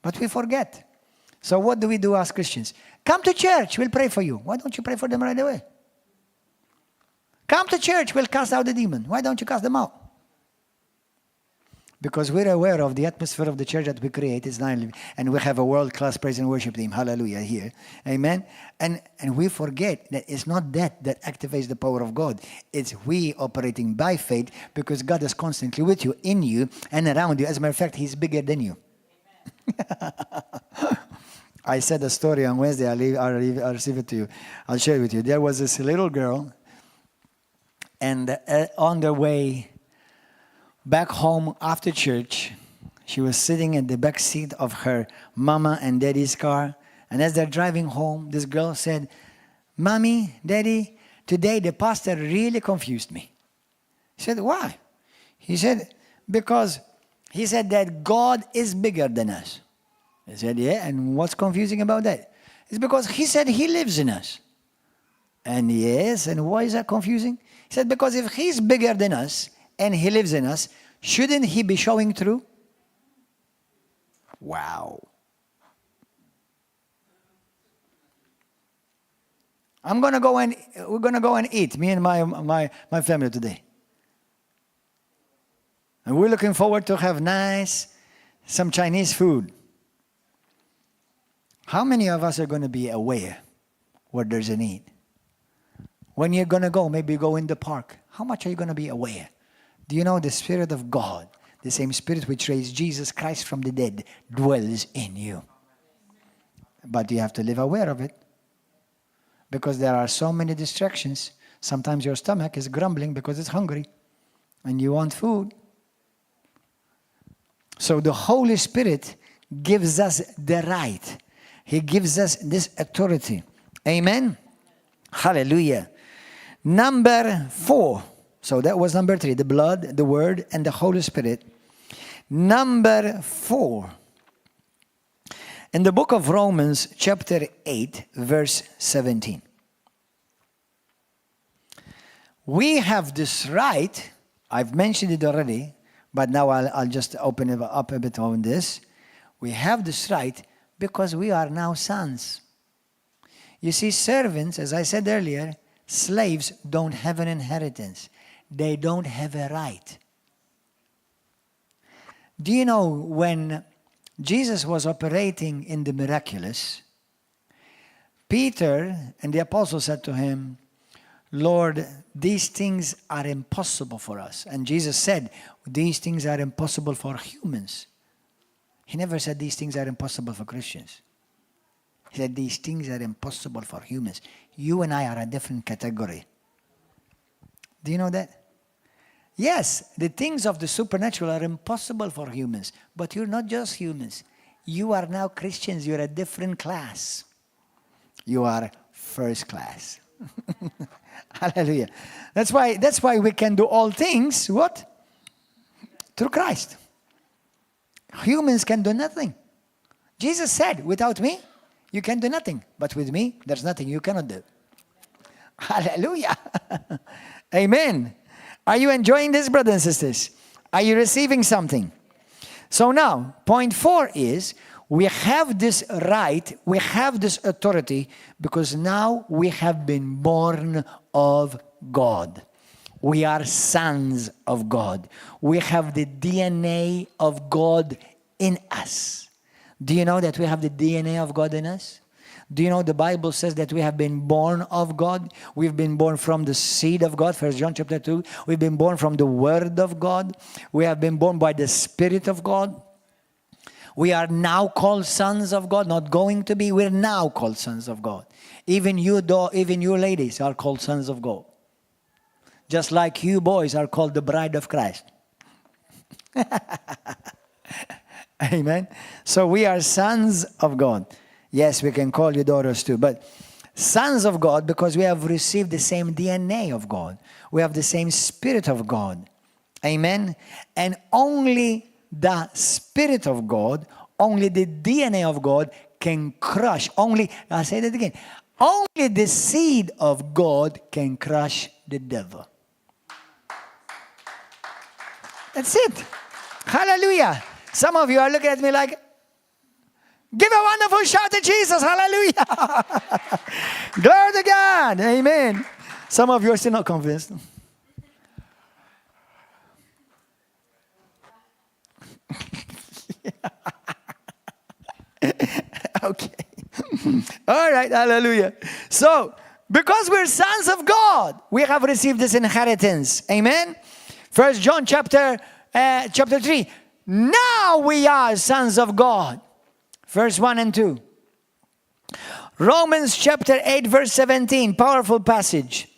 But we forget. So what do we do as Christians? Come to church, we'll pray for you. Why don't you pray for them right away? Come to church, we'll cast out the demon. Why don't you cast them out? Because we're aware of the atmosphere of the church that we create. And we have a world-class praise and worship team. Hallelujah here. Amen. And we forget that it's not that activates the power of God. It's we operating by faith because God is constantly with you, in you, and around you. As a matter of fact, He's bigger than you. I said a story on Wednesday. I'll receive it to you. I'll share it with you. There was this little girl, and on their way back home after church, she was sitting in the back seat of her mama and daddy's car. And as they're driving home, this girl said, "Mommy, Daddy, today the pastor really confused me." He said, "Why?" He said, "Because he said that God is bigger than us." I said, "Yeah, and what's confusing about that?" It's because he said he lives in us. And yes, and why is that confusing? He said, because if he's bigger than us and he lives in us, shouldn't he be showing through? Wow. We're gonna go and eat, me and my family today. And we're looking forward to have some Chinese food. How many of us are going to be aware where there's a need? When you're going to go, maybe go in the park. How much are you going to be aware? Do you know the Spirit of God, the same Spirit which raised Jesus Christ from the dead, dwells in you? But you have to live aware of it. Because there are so many distractions. Sometimes your stomach is grumbling because it's hungry. And you want food. So the Holy Spirit gives us the right. He gives us this authority. Amen? Hallelujah. Number 4. So that was number 3. The blood, the word, and the Holy Spirit. Number 4. In the book of Romans, chapter 8, verse 17. We have this right. I've mentioned it already. But now I'll just open it up a bit on this. We have this right because we are now sons. You see, servants, as I said earlier, slaves don't have an inheritance. They don't have a right. Do you know when Jesus was operating in the miraculous, Peter and the apostles said to him, "Lord, these things are impossible for us." And Jesus said, "These things are impossible for humans." He never said these things are impossible for Christians. He said these things are impossible for humans. You and I are a different category. Do you know that? Yes, the things of the supernatural are impossible for humans. But you're not just humans. You are now Christians. You're a different class. You are first class. Hallelujah. That's why we can do all things, what? Through Christ. Humans can do nothing. Jesus said, without me, you can do nothing. But with me, there's nothing you cannot do. Hallelujah. Amen. Are you enjoying this, brothers and sisters? Are you receiving something? So now, point 4 is, we have this right, we have this authority, because now we have been born of God. We are sons of God. We have the DNA of God in us. Do you know that we have the DNA of God in us? Do you know the Bible says that we have been born of God? We've been born from the seed of God, 1 John chapter 2. We've been born from the Word of God. We have been born by the Spirit of God. We are now called sons of God, not going to be. We're now called sons of God. Even you ladies are called sons of God. Just like you boys are called the bride of Christ. Amen. So we are sons of God. Yes, we can call you daughters too, but sons of God because we have received the same DNA of God. We have the same Spirit of God. Amen. And only the Spirit of God, only the DNA of God can crush. I'll say that again. Only the seed of God can crush the devil. That's it. Hallelujah. Some of you are looking at me like, give a wonderful shout to Jesus. Hallelujah. Glory to God. Amen. Some of you are still not convinced. Okay. All right. Hallelujah. So, because we're sons of God, we have received this inheritance. Amen. 1 John chapter 3. Now we are sons of God. Verse 1 and 2. Romans chapter 8 verse 17. Powerful passage.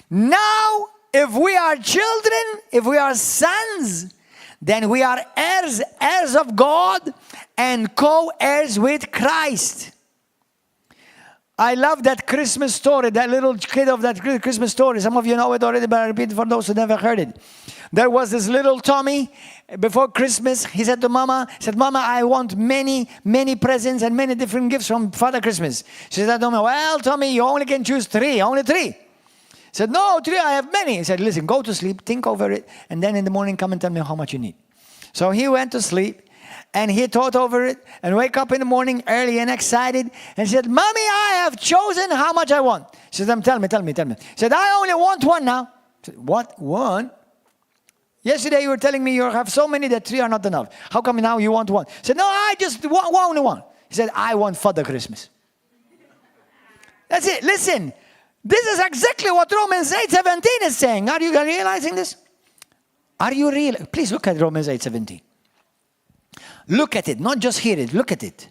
Now, if we are children, if we are sons, then we are heirs of God and co-heirs with Christ. I love that Christmas story, that little kid of that Christmas story. Some of you know it already, but I repeat it for those who never heard it. There was this little Tommy, before Christmas, he said to Mama, Mama, I want many, many presents and many different gifts from Father Christmas. She said to him, well, Tommy, you only can choose 3, only 3. He said, no, 3, I have many. He said, listen, go to sleep, think over it, and then in the morning come and tell me how much you need. So he went to sleep, and he thought over it, and wake up in the morning early and excited, and said, Mommy, I have chosen how much I want. She said, tell me. He said, I only want 1 now. I said, what, 1? Yesterday you were telling me you have so many that 3 are not enough. How come now you want 1? He said, no, I just want only 1. He said, I want Father Christmas. That's it. Listen, this is exactly what Romans 8:17 is saying. Are you realizing this? Are you real? Please look at Romans 8:17. Look at it, not just hear it, look at it.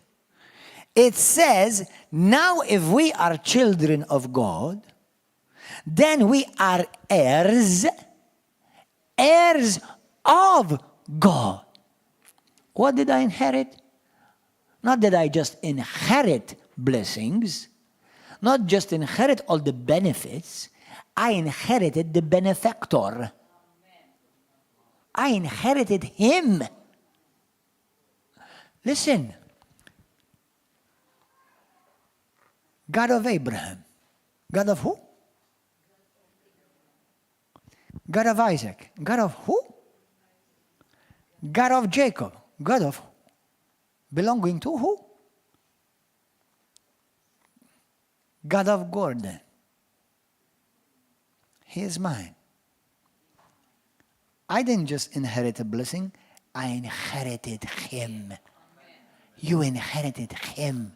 It says, now if we are children of God, then we are heirs of God. What did I inherit? Not that I just inherit blessings, not just inherit all the benefits, I inherited the benefactor. I inherited him. Listen, God of Abraham, God of who? God of Isaac, God of who? God of Jacob, God of who? Belonging to who? God of Gordon. He is mine. I didn't just inherit a blessing, I inherited him. You inherited him.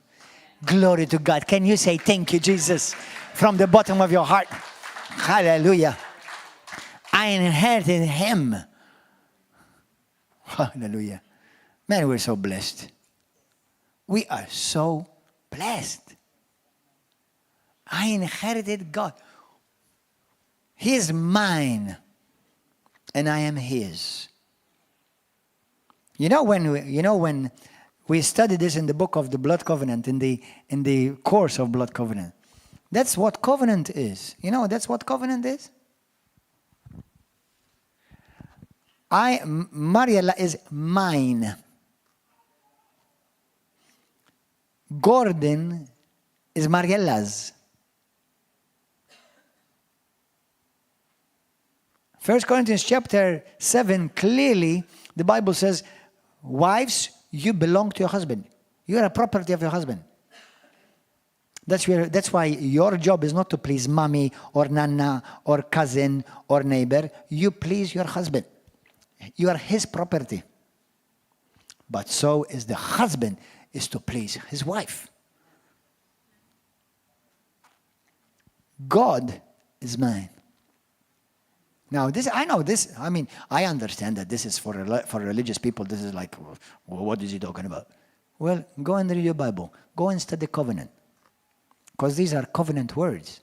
Glory to God. Can you say thank you, Jesus, from the bottom of your heart? Hallelujah. I inherited him. Hallelujah. Man, we're so blessed. We are so blessed. I inherited God. He is mine. and I am his. You know when we study this in the book of the blood covenant, in the course of blood covenant. That's what covenant is. You know, that's what covenant is. Mariella is mine. Gordon is Mariella's. 1 Corinthians chapter 7, clearly, the Bible says, wives, you belong to your husband. You are a property of your husband. That's why your job is not to please mommy or nana or cousin or neighbor. You please your husband. You are his property. But so is the husband is to please his wife. God is mine. Now, I understand that this is for religious people. This is like, well, what is he talking about? Well, go and read your Bible. Go and study covenant. Because these are covenant words.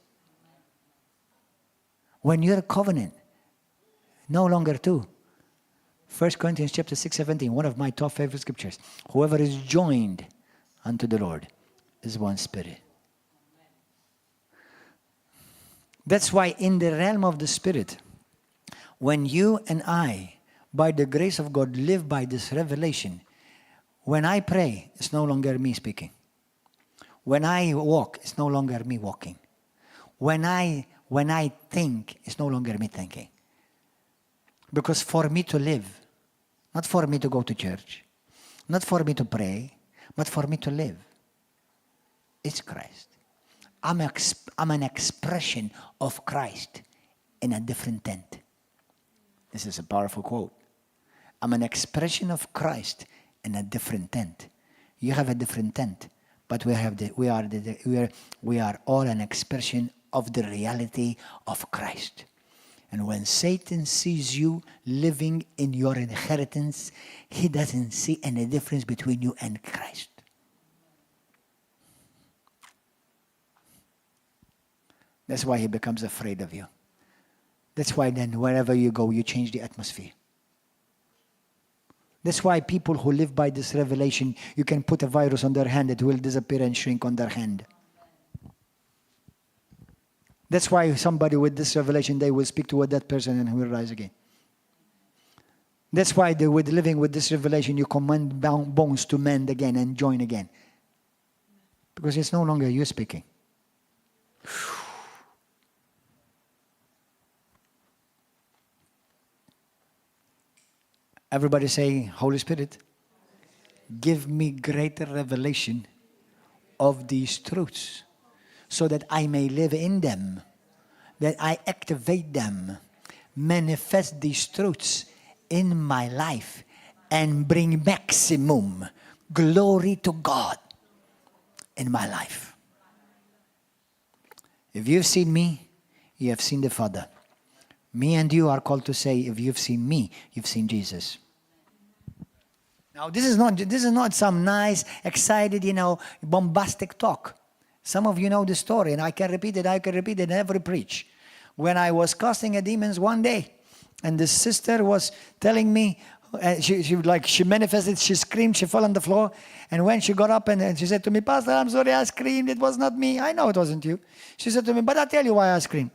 When you're a covenant, no longer two. 1 Corinthians chapter 6, 17, one of my top favorite scriptures. Whoever is joined unto the Lord is one spirit. That's why in the realm of the spirit, when you and I, by the grace of God, live by this revelation, when I pray, it's no longer me speaking. When I walk, it's no longer me walking. When I think, it's no longer me thinking. Because for me to live, not for me to go to church, not for me to pray, but for me to live, it's Christ. I'm an expression of Christ in a different tent. This is a powerful quote. I'm an expression of Christ in a different tent. You have a different tent, but we are all an expression of the reality of Christ. And when Satan sees you living in your inheritance, he doesn't see any difference between you and Christ. That's why he becomes afraid of you. That's why then wherever you go, you change the atmosphere. That's why people who live by this revelation, you can put a virus on their hand, it will disappear and shrink on their hand. That's why somebody with this revelation, they will speak to that person and he will rise again. That's why with living with this revelation, you command bones to mend again and join again. Because it's no longer you speaking. Everybody say, Holy Spirit, give me greater revelation of these truths so that I may live in them, that I activate them, manifest these truths in my life and bring maximum glory to God in my life. If you've seen me, you have seen the Father. Me and you are called to say, if you've seen me, you've seen Jesus. Now, this is not some nice, excited, bombastic talk. Some of you know the story, and I can repeat it in every preach. When I was casting out demons one day, and the sister was telling me, she manifested, she screamed, she fell on the floor, and when she got up and she said to me, Pastor, I'm sorry, I screamed, it was not me. I know it wasn't you. She said to me, but I'll tell you why I screamed.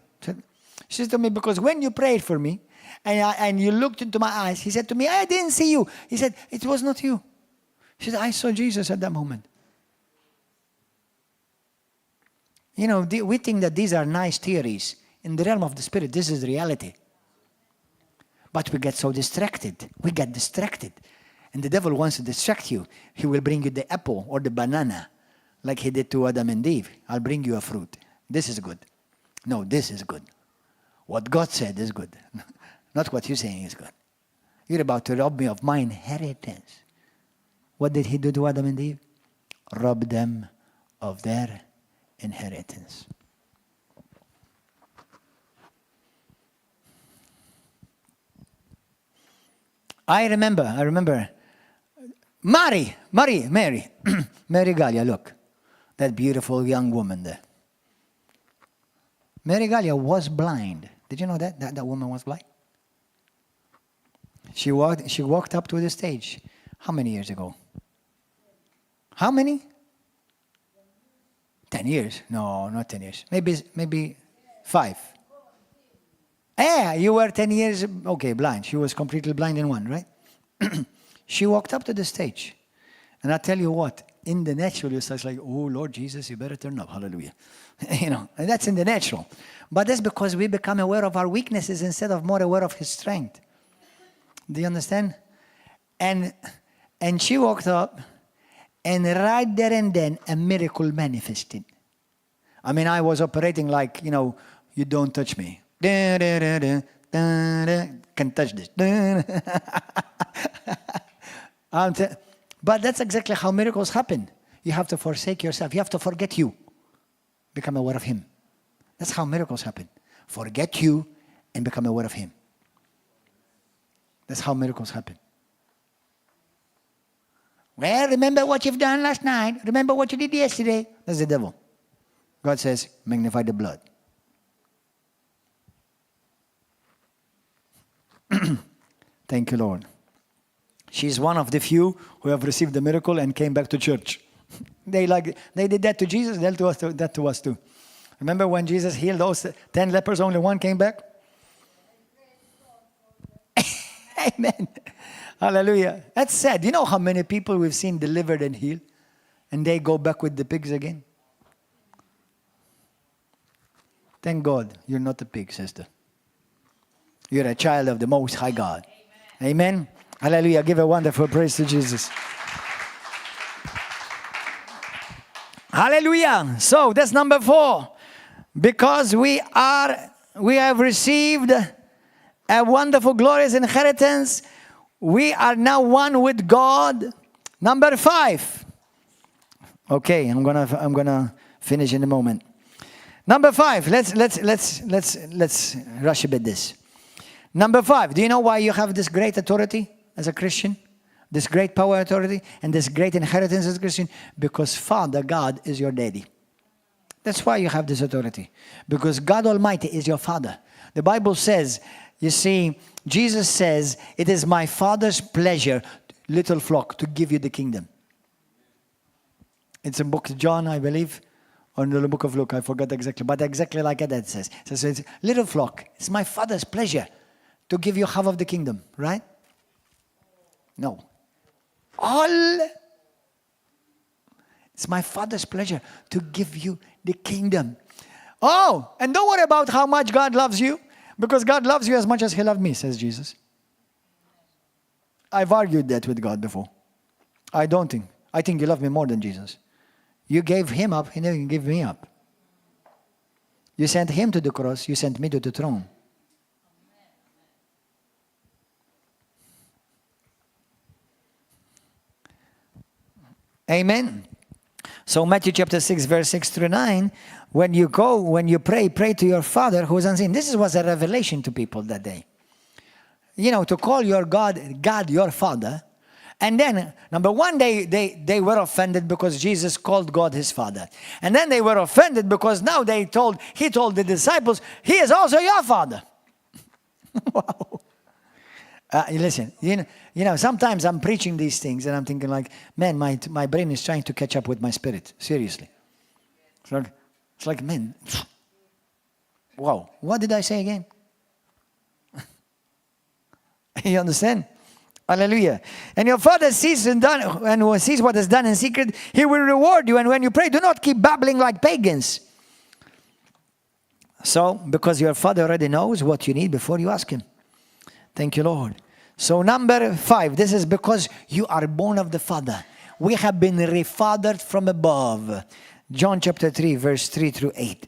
She said to me, because when you prayed for me, and you looked into my eyes, he said to me, I didn't see you. He said, it was not you. She said, I saw Jesus at that moment. We think that these are nice theories. In the realm of the Spirit, this is reality. But we get so distracted. We get distracted. And the devil wants to distract you. He will bring you the apple or the banana, like he did to Adam and Eve. I'll bring you a fruit. This is good. No, this is good. What God said is good. Not what you're saying is good. You're about to rob me of my inheritance. What did he do to Adam and Eve? Rob them of their inheritance. I remember. Mary Gallia, look. That beautiful young woman there. Mary Gallia was blind. Did you know that? That woman was blind? She walked up to the stage. How many years ago? How many? 10 years? No, not 10 years. Maybe 5. Yeah, you were 10 years, okay, blind. She was completely blind in one, right? She walked up to the stage. And I tell you what, in the natural, you're such like, oh, Lord Jesus, you better turn up. Hallelujah. And that's in the natural. But that's because we become aware of our weaknesses instead of more aware of His strength. Do you understand? And she walked up, and right there and then, a miracle manifested. I mean, I was operating like, you don't touch me. Can't touch this. But that's exactly how miracles happen. You have to forsake yourself. You have to forget you. Become aware of Him. That's how miracles happen. Forget you and become aware of Him. That's how miracles happen. Well, remember what you've done last night. Remember what you did yesterday. That's the devil. God says, magnify the blood. Thank you, Lord. She's one of the few who have received the miracle and came back to church. They did that to Jesus, they'll do that to us too. Remember when Jesus healed those 10 lepers, only one came back? Amen. Hallelujah. That's sad. You know how many people we've seen delivered and healed, and they go back with the pigs again? Thank God you're not a pig, sister. You're a child of the Most High God. Amen. Hallelujah. Give a wonderful praise to Jesus. Hallelujah. So that's number 4. Because we have received a wonderful, glorious inheritance, we are now one with God. Number 5. Okay, I'm gonna finish in a moment. Number 5. Let's rush a bit this. Number 5. Do you know why you have this great authority as a Christian? This great power, authority, and this great inheritance as a Christian? Because Father God is your daddy. That's why you have this authority. Because God Almighty is your Father. The Bible says, you see, Jesus says, it is my Father's pleasure, little flock, to give you the kingdom. It's in book of John, I believe, or in the book of Luke, I forgot exactly, but exactly like that it says. So it's little flock, it's my Father's pleasure to give you half of the kingdom, right? No. All. It's my Father's pleasure to give you the kingdom. Oh, and don't worry about how much God loves you, because God loves you as much as He loved me, says Jesus. I've argued that with God before. I think you love me more than Jesus. You gave Him up, He didn't give me up. You sent Him to the cross, you sent me to the throne. Amen. So Matthew chapter 6, verse 6 through 9, when you pray to your Father who is unseen. This was a revelation to people that day. To call your God your Father. And then, number 1, they were offended because Jesus called God His Father. And then they were offended because now He told the disciples, He is also your Father. Wow. Listen, sometimes I'm preaching these things and I'm thinking like, man, my brain is trying to catch up with my spirit. Seriously. It's like, man, wow, what did I say again? You understand? Hallelujah. And your Father sees sees what is done in secret, He will reward you. And when you pray, do not keep babbling like pagans. So, because your Father already knows what you need before you ask Him. Thank you, Lord. So number 5, this is because you are born of the Father. We have been refathered from above. John chapter 3, verse 3 through 8.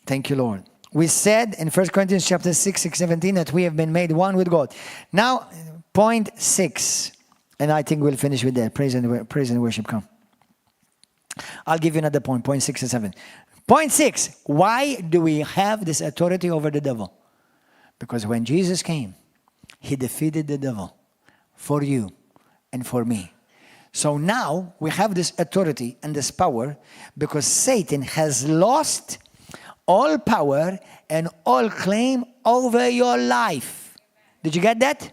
Thank you, Lord. We said in 1 Corinthians chapter 6, 17 that we have been made one with God. Now, point 6. And I think we'll finish with that. Praise and worship come. I'll give you another point 6 and 7. Point 6. Why do we have this authority over the devil? Because when Jesus came, He defeated the devil for you and for me. So now we have this authority and this power because Satan has lost all power and all claim over your life. Did you get that?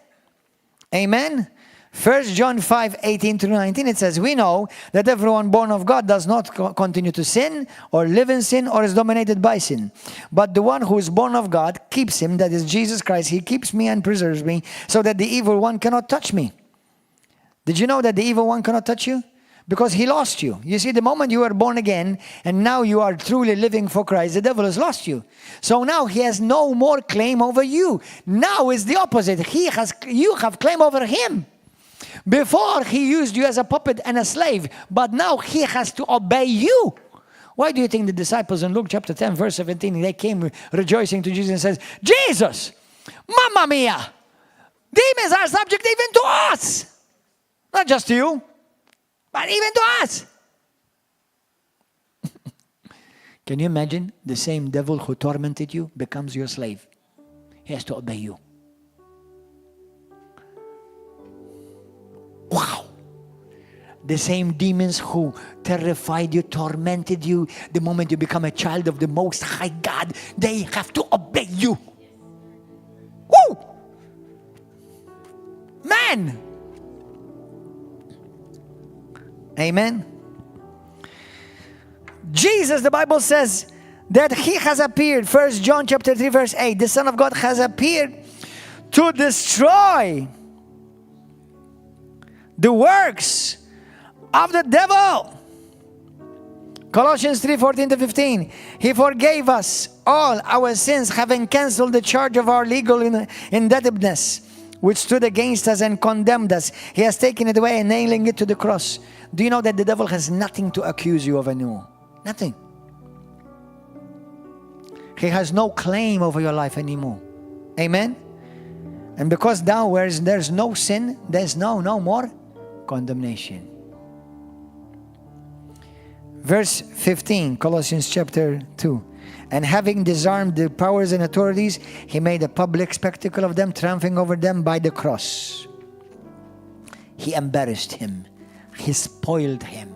Amen? 1 John 5:18-19, it says, we know that everyone born of God does not continue to sin or live in sin or is dominated by sin. But the one who is born of God keeps him, that is Jesus Christ. He keeps me and preserves me so that the evil one cannot touch me. Did you know that the evil one cannot touch you? Because he lost you. You see, the moment you were born again and now you are truly living for Christ, the devil has lost you. So now he has no more claim over you. Now it's the opposite. You have claim over him. Before, he used you as a puppet and a slave, but now he has to obey you. Why do you think the disciples in Luke chapter 10, verse 17, they came rejoicing to Jesus and says, Jesus, Mamma Mia, demons are subject even to us. Not just to you, but even to us. Can you imagine the same devil who tormented you becomes your slave? He has to obey you. Wow. The same demons who terrified you, tormented you, the moment you become a child of the Most High God, they have to obey you. Woo! Man! Amen? Jesus, the Bible says that he has appeared, 1 John chapter 3 verse 8, the Son of God has appeared to destroy the works of the devil. Colossians 3:14-15. He forgave us all our sins, having canceled the charge of our legal indebtedness, which stood against us and condemned us. He has taken it away and nailing it to the cross. Do you know that the devil has nothing to accuse you of anymore? Nothing. He has no claim over your life anymore. Amen? And because now where there's no sin, there's no more condemnation. Verse 15, Colossians chapter 2. And having disarmed the powers and authorities, he made a public spectacle of them, triumphing over them by the cross. He embarrassed him. He spoiled him.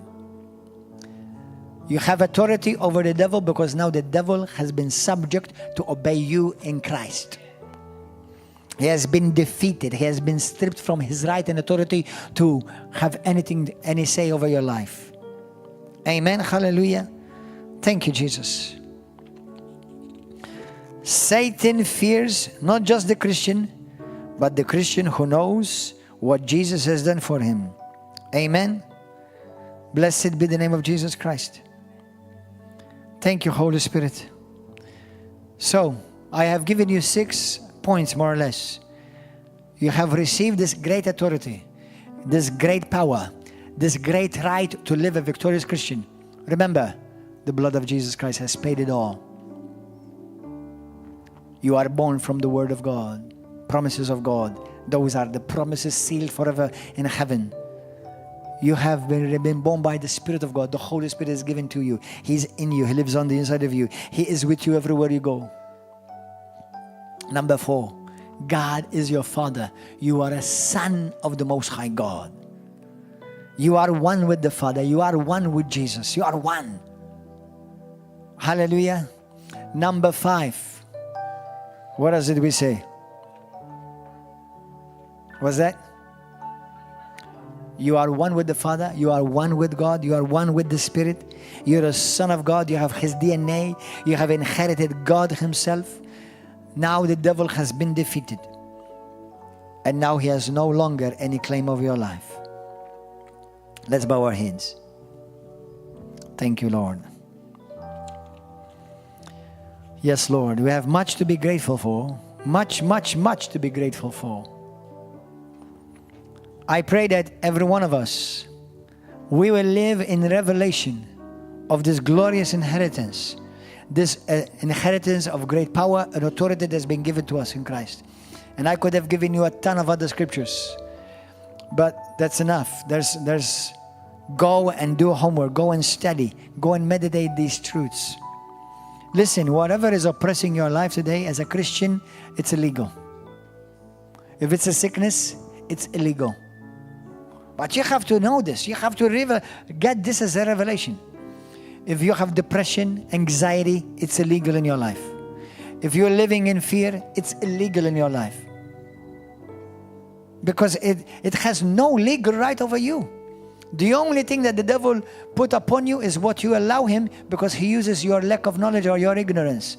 You have authority over the devil because now the devil has been subject to obey you in Christ. He has been defeated. He has been stripped from his right and authority to have any say over your life. Amen. Hallelujah. Thank you, Jesus. Satan fears not just the Christian, but the Christian who knows what Jesus has done for him. Amen. Blessed be the name of Jesus Christ. Thank you, Holy Spirit. So, I have given you 6 points, more or less. You have received this great authority, this great power, this great right to live a victorious Christian. Remember, the blood of Jesus Christ has paid it all. You are born from the Word of God, promises of God. Those are the promises sealed forever in heaven. You have been born by the Spirit of God. The Holy Spirit is given to you. He's in you. He lives on the inside of you. He is with you everywhere you go. Number 4, God is your Father. You are a son of the Most High God. You are one with the Father. You are one with Jesus. You are one. Hallelujah. Number 5. What else did we say? What's that? You are one with the Father. You are one with God. You are one with the Spirit. You're a son of God. You have His DNA. You have inherited God Himself. Now the devil has been defeated. And now he has no longer any claim over your life. Let's bow our heads. Thank you, Lord. Yes, Lord. We have much to be grateful for. Much, much, much to be grateful for. I pray that every one of us, we will live in revelation of this glorious inheritance. This inheritance of great power and authority that has been given to us in Christ. And I could have given you a ton of other scriptures, but that's enough. There's go and do homework, go and study, go and meditate these truths. Listen, whatever is oppressing your life today as a Christian, it's illegal. If it's a sickness, it's illegal. But you have to know this. You have to get this as a revelation. If you have depression, anxiety, it's illegal in your life. If you're living in fear, it's illegal in your life. Because it has no legal right over you. The only thing that the devil put upon you is what you allow him, because he uses your lack of knowledge or your ignorance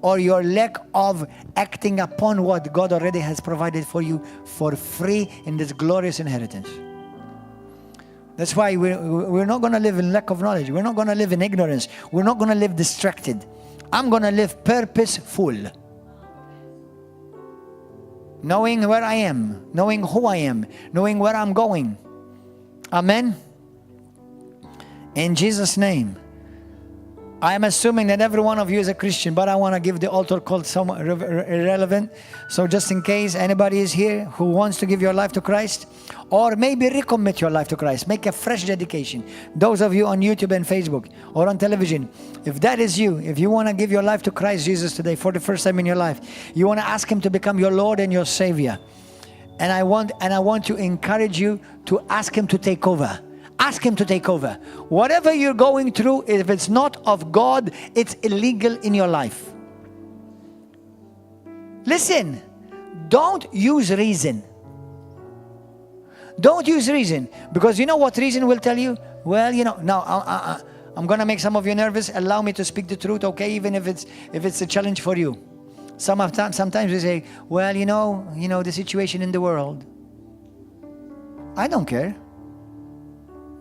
or your lack of acting upon what God already has provided for you for free in this glorious inheritance. That's why we're not going to live in lack of knowledge. We're not going to live in ignorance. We're not going to live distracted. I'm going to live purposeful. Knowing where I am, knowing who I am, knowing where I'm going. Amen. In Jesus' name. I am assuming that every one of you is a Christian, but I want to give the altar call somewhat irrelevant. So just in case anybody is here who wants to give your life to Christ, or maybe recommit your life to Christ, make a fresh dedication. Those of you on YouTube and Facebook or on television, if that is you, if you want to give your life to Christ Jesus today for the first time in your life, you want to ask him to become your Lord and your Savior. And I want to encourage you to ask him to take over. Ask him to take over. Whatever you're going through, if it's not of God, it's illegal in your life. Listen, don't use reason. Don't use reason. Because you know what reason will tell you? Well, no, I'm going to make some of you nervous. Allow me to speak the truth, okay? Even if it's a challenge for you. Sometimes we say, well, the situation in the world. I don't care.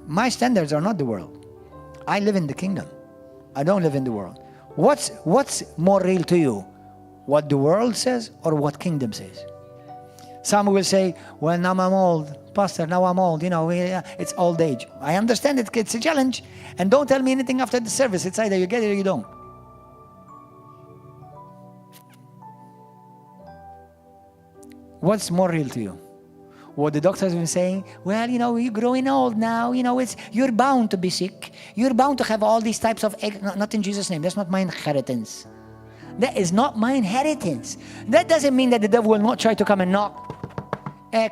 My standards are not the world. I live in the kingdom. I don't live in the world. What's more real to you? What the world says or what kingdom says? Some will say, well, now I'm old. Pastor, now I'm old. It's old age. I understand it's a challenge. And don't tell me anything after the service. It's either you get it or you don't. What's more real to you? What the doctors have been saying, well, you're growing old now, you're bound to be sick. You're bound to have all these types of, not in Jesus' name, that's not my inheritance. That is not my inheritance. That doesn't mean that the devil will not try to come and knock.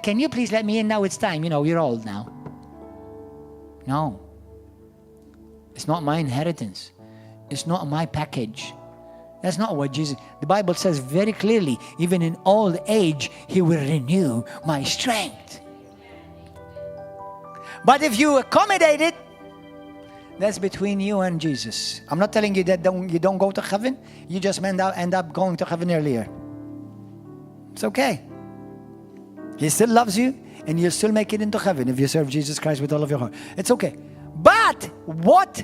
Can you please let me in now? It's time, you're old now. No. It's not my inheritance. It's not my package. That's not what Jesus... The Bible says very clearly, even in old age, he will renew my strength. But if you accommodate it, that's between you and Jesus. I'm not telling you that you don't go to heaven. You just end up going to heaven earlier. It's okay. He still loves you, and you'll still make it into heaven if you serve Jesus Christ with all of your heart. It's okay. But what...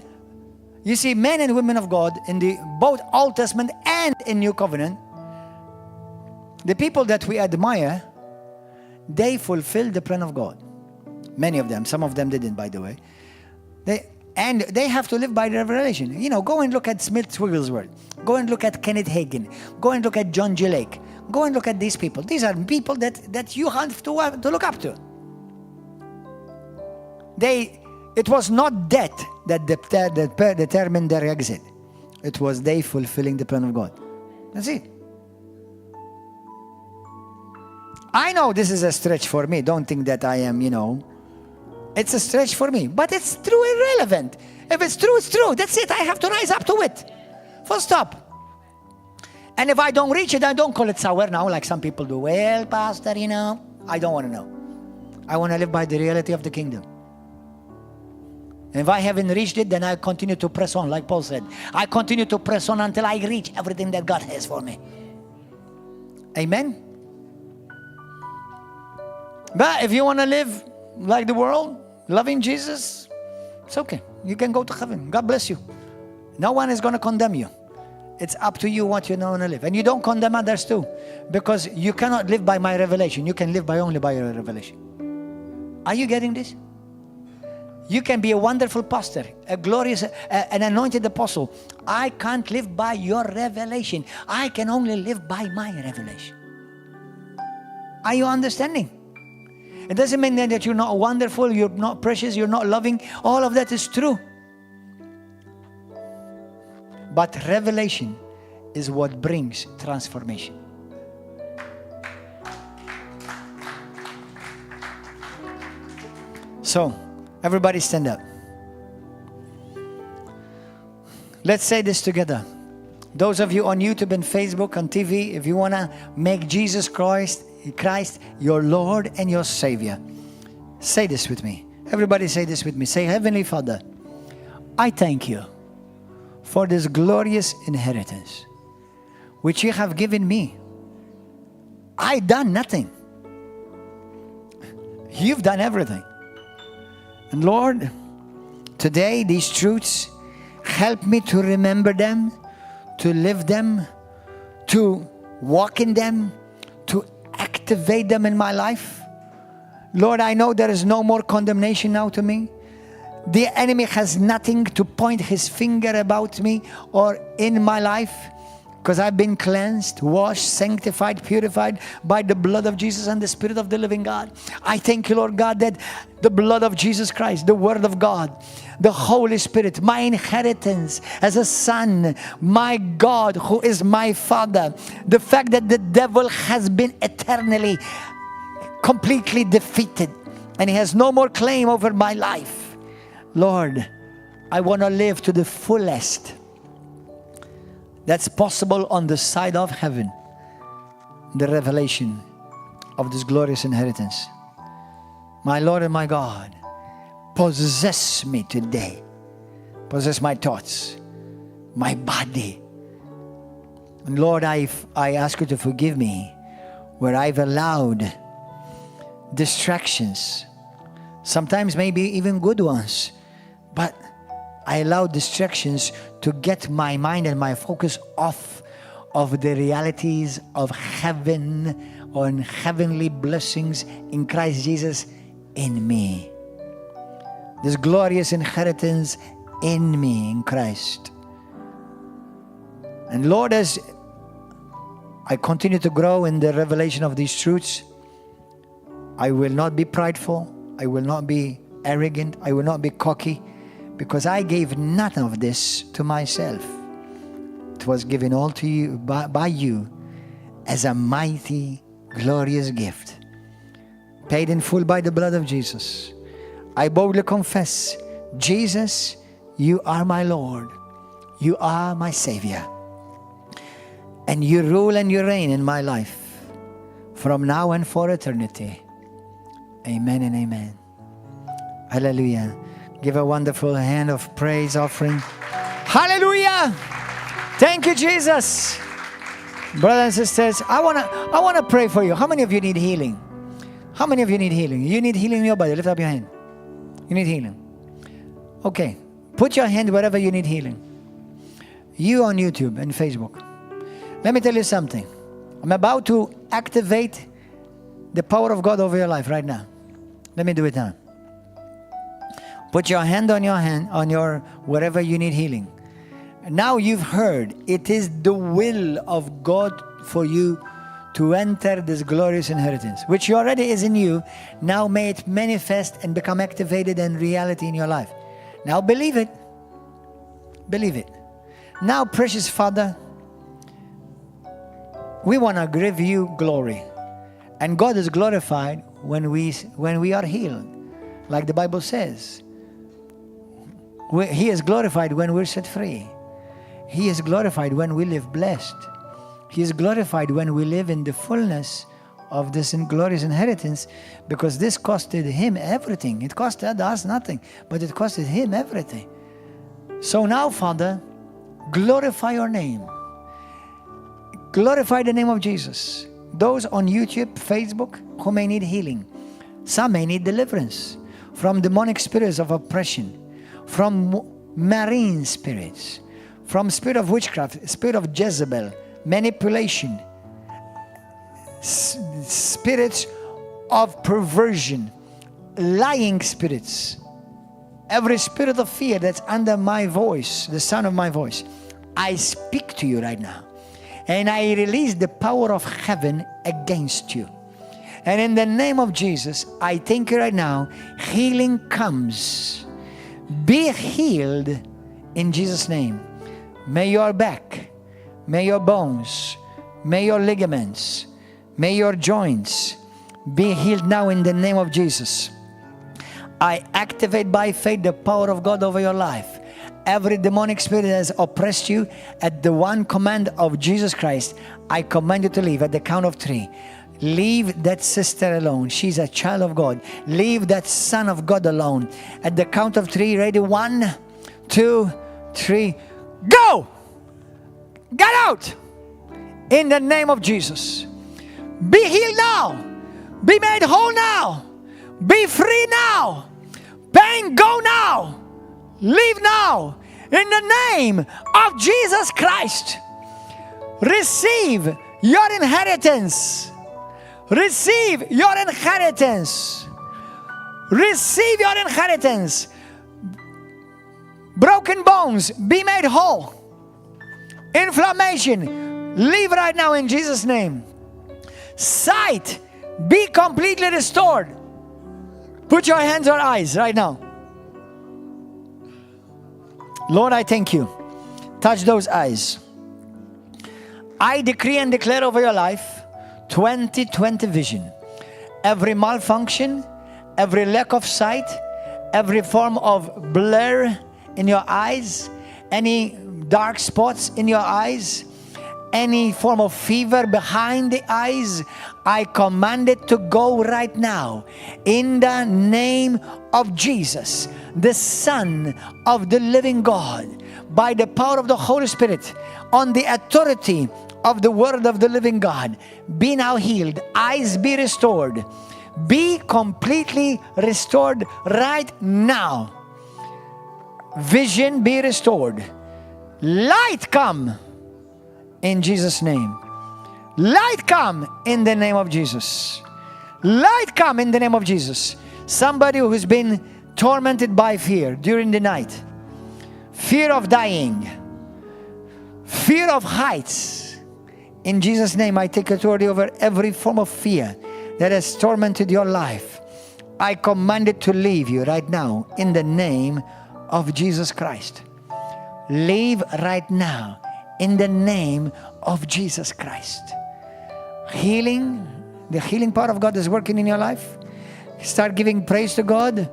You see, men and women of God in both Old Testament and in New Covenant, the people that we admire, they fulfill the plan of God. Many of them. Some of them didn't, by the way. They have to live by the revelation. Go and look at Smith Wigglesworth. Go and look at Kenneth Hagin. Go and look at John G. Lake. Go and look at these people. These are people that you have to look up to. It was not death that determined their exit. It was they fulfilling the plan of God. That's it. I know this is a stretch for me. Don't think that I am, It's a stretch for me. But it's true irrelevant. If it's true, it's true. That's it. I have to rise up to it. Full stop. And if I don't reach it, I don't call it sour now like some people do. Well, Pastor, I don't want to know. I want to live by the reality of the kingdom. And if I haven't reached it, then I continue to press on, like Paul said. I continue to press on until I reach everything that God has for me. Amen? But if you want to live like the world, loving Jesus, it's okay. You can go to heaven. God bless you. No one is going to condemn you. It's up to you what you want to live. And you don't condemn others too. Because you cannot live by my revelation. You can live only by your revelation. Are you getting this? You can be a wonderful pastor, a glorious, an anointed apostle. I can't live by your revelation. I can only live by my revelation. Are you understanding? It doesn't mean that you're not wonderful, you're not precious, you're not loving. All of that is true. But revelation is what brings transformation. So, everybody stand up. Let's say this together. Those of you on YouTube and Facebook, on TV, if you want to make Jesus Christ Christ your Lord and your Savior. Say this with me. Everybody say this with me. Say, Heavenly Father, I thank you for this glorious inheritance which you have given me. I done nothing. You've done everything. And Lord, today these truths help me to remember them, to live them, to walk in them, to activate them in my life. Lord, I know there is no more condemnation now to me. The enemy has nothing to point his finger about me or in my life, because I've been cleansed, washed, sanctified, purified by the blood of Jesus and the Spirit of the living God. I thank you, Lord God, that the blood of Jesus Christ, the Word of God, the Holy Spirit, my inheritance as a son, my God who is my Father, the fact that the devil has been eternally, completely defeated and he has no more claim over my life. Lord, I want to live to the fullest that's possible on the side of heaven, the revelation of this glorious inheritance. My Lord and my God, possess me today. Possess my thoughts, my body. And Lord, I ask you to forgive me where I've allowed distractions, sometimes maybe even good ones, but I allow distractions to get my mind and my focus off of the realities of heaven or heavenly blessings in Christ Jesus in me. This glorious inheritance in me, in Christ. And Lord, as I continue to grow in the revelation of these truths, I will not be prideful. I will not be arrogant. I will not be cocky, because I gave none of this to myself. It was given all to you by you as a mighty, glorious gift, paid in full by the blood of Jesus. I boldly confess, Jesus, you are my Lord. You are my Savior. And you rule and you reign in my life from now and for eternity. Amen and amen. Hallelujah. Give a wonderful hand of praise offering. Hallelujah! Thank you, Jesus. Brothers and sisters, I wanna pray for you. How many of you need healing? How many of you need healing? You need healing in your body. Lift up your hand. You need healing. Okay. Put your hand wherever you need healing. You on YouTube and Facebook. Let me tell you something. I'm about to activate the power of God over your life right now. Let me do it now. Put your hand on your wherever you need healing. Now you've heard it is the will of God for you to enter this glorious inheritance, which already is in you. Now may it manifest and become activated and reality in your life. Now believe it. Believe it. Now, precious Father, we want to give you glory. And God is glorified when we are healed. Like the Bible says. He is glorified when we're set free. He is glorified when we live blessed. He is glorified when we live in the fullness of this glorious inheritance, because this costed him everything. It costed us nothing, but it costed him everything. So now, Father, glorify your name. Glorify the name of Jesus. Those on YouTube, Facebook, who may need healing. Some may need deliverance from demonic spirits of oppression, from marine spirits, from spirit of witchcraft, spirit of Jezebel, manipulation, spirits of perversion, lying spirits, every spirit of fear that's under my voice, the sound of my voice. I speak to you right now, and I release the power of heaven against you. And in the name of Jesus, I thank you right now, healing comes. Be healed in Jesus' name. May your back, may your bones, may your ligaments, may your joints be healed now in the name of Jesus. I activate by faith the power of God over your life. Every demonic spirit that has oppressed you, at the one command of Jesus Christ, I command you to leave at the count of 3. Leave that sister alone. She's a child of God. Leave that son of God alone. At the count of 3, ready? 1, 2, 3. Go! Get out! In the name of Jesus. Be healed now. Be made whole now. Be free now. Pain, go now. Leave now. In the name of Jesus Christ. Receive your inheritance. Receive your inheritance. Receive your inheritance. Broken bones, be made whole. Inflammation, leave right now in Jesus' name. Sight, be completely restored. Put your hands on eyes right now. Lord, I thank you. Touch those eyes. I decree and declare over your life 20/20 vision. Every malfunction, every lack of sight, every form of blur in your eyes, any dark spots in your eyes, any form of fever behind the eyes, I command it to go right now in the name of Jesus, the Son of the living God, by the power of the Holy Spirit, on the authority of the word of the living God. Be now healed. Eyes be restored. Be completely restored right now. Vision be restored. Light come in Jesus' name. Light come in the name of Jesus. Light come in the name of Jesus. Somebody who's been tormented by fear during the night. Fear of dying. Fear of heights. In Jesus' name, I take authority over every form of fear that has tormented your life. I command it to leave you right now in the name of Jesus Christ. Leave right now in the name of Jesus Christ. Healing, the healing power of God is working in your life. Start giving praise to God.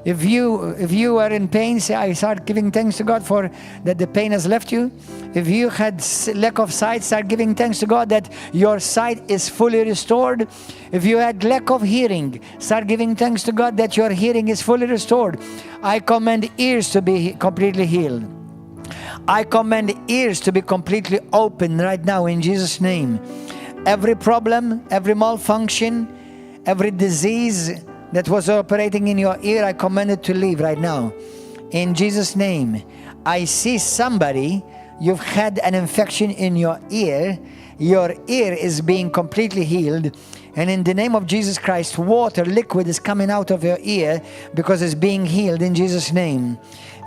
If you are in pain, say, I start giving thanks to God for that the pain has left you. If you had lack of sight, start giving thanks to God that your sight is fully restored. If you had lack of hearing, start giving thanks to God that your hearing is fully restored. I command ears to be completely healed. I command ears to be completely open right now in Jesus' name. Every problem, every malfunction, every disease that was operating in your ear, I command it to leave right now. In Jesus' name. I see somebody, you've had an infection in your ear. Your ear is being completely healed. And in the name of Jesus Christ, water, liquid is coming out of your ear because it's being healed in Jesus' name.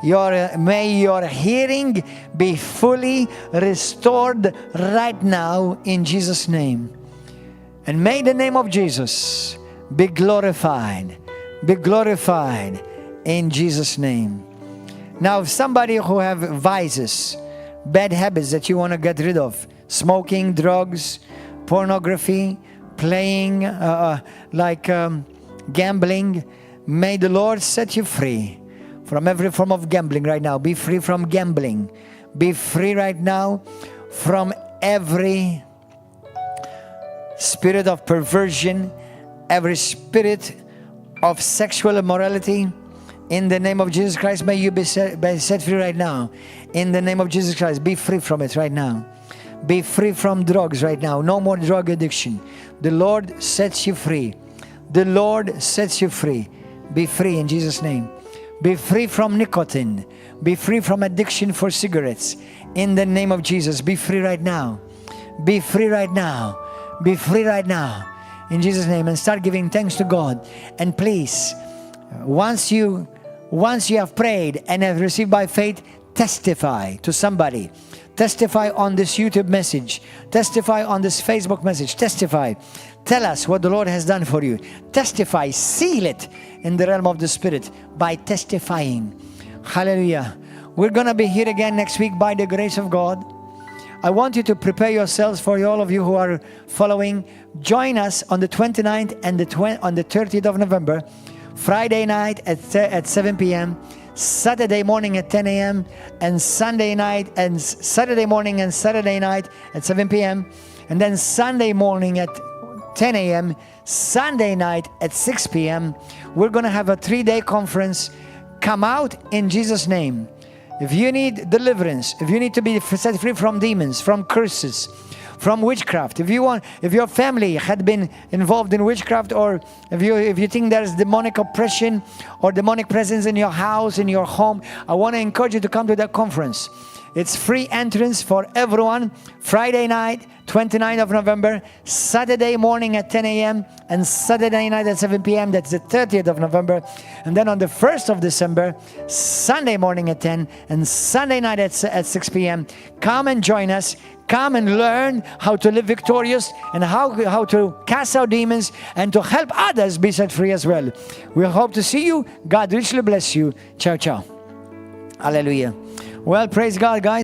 May your hearing be fully restored right now in Jesus' name. And may the name of Jesus be glorified in Jesus' name. Now, if somebody who have vices, bad habits that you want to get rid of, smoking, drugs, pornography, playing, gambling, may the Lord set you free from every form of gambling right now. Be free from gambling. Be free right now from every spirit of perversion, every spirit of sexual immorality. In the name of Jesus Christ, may you be set free right now. In the name of Jesus Christ, be free from it right now. Be free from drugs right now. No more drug addiction. The Lord sets you free. The Lord sets you free. Be free in Jesus' name. Be free from nicotine. Be free from addiction for cigarettes. In the name of Jesus, be free right now. Be free right now. Be free right now. In Jesus' name. And start giving thanks to God. And please, once you have prayed and have received by faith, testify to somebody. Testify on this YouTube message. Testify on this Facebook message. Testify. Tell us what the Lord has done for you. Testify. Seal it in the realm of the Spirit by testifying. Hallelujah. We're going to be here again next week by the grace of God. I want you to prepare yourselves, for all of you who are following. Join us on the 29th and on the 30th of November. Friday night at 7 p.m. Saturday morning at 10 a.m. and Sunday night and Saturday morning and Saturday night at 7 p.m. and then Sunday morning at 10 a.m., Sunday night at 6 p.m. We're going to have a 3-day conference. Come out in Jesus' name. If you need deliverance, if you need to be set free from demons, from curses, from witchcraft, if your family had been involved in witchcraft, or if you think there's demonic oppression or demonic presence in your house, in your home, I want to encourage you to come to that conference. It's free entrance for everyone. Friday night, 29th of November, Saturday morning at 10 a.m. and Saturday night at 7 p.m. That's the 30th of November. And then on the 1st of December, Sunday morning at 10 and Sunday night at 6 p.m. Come and join us. Come and learn how to live victorious and how to cast out demons and to help others be set free as well. We hope to see you. God richly bless you. Ciao, ciao. Hallelujah. Well, praise God, guys.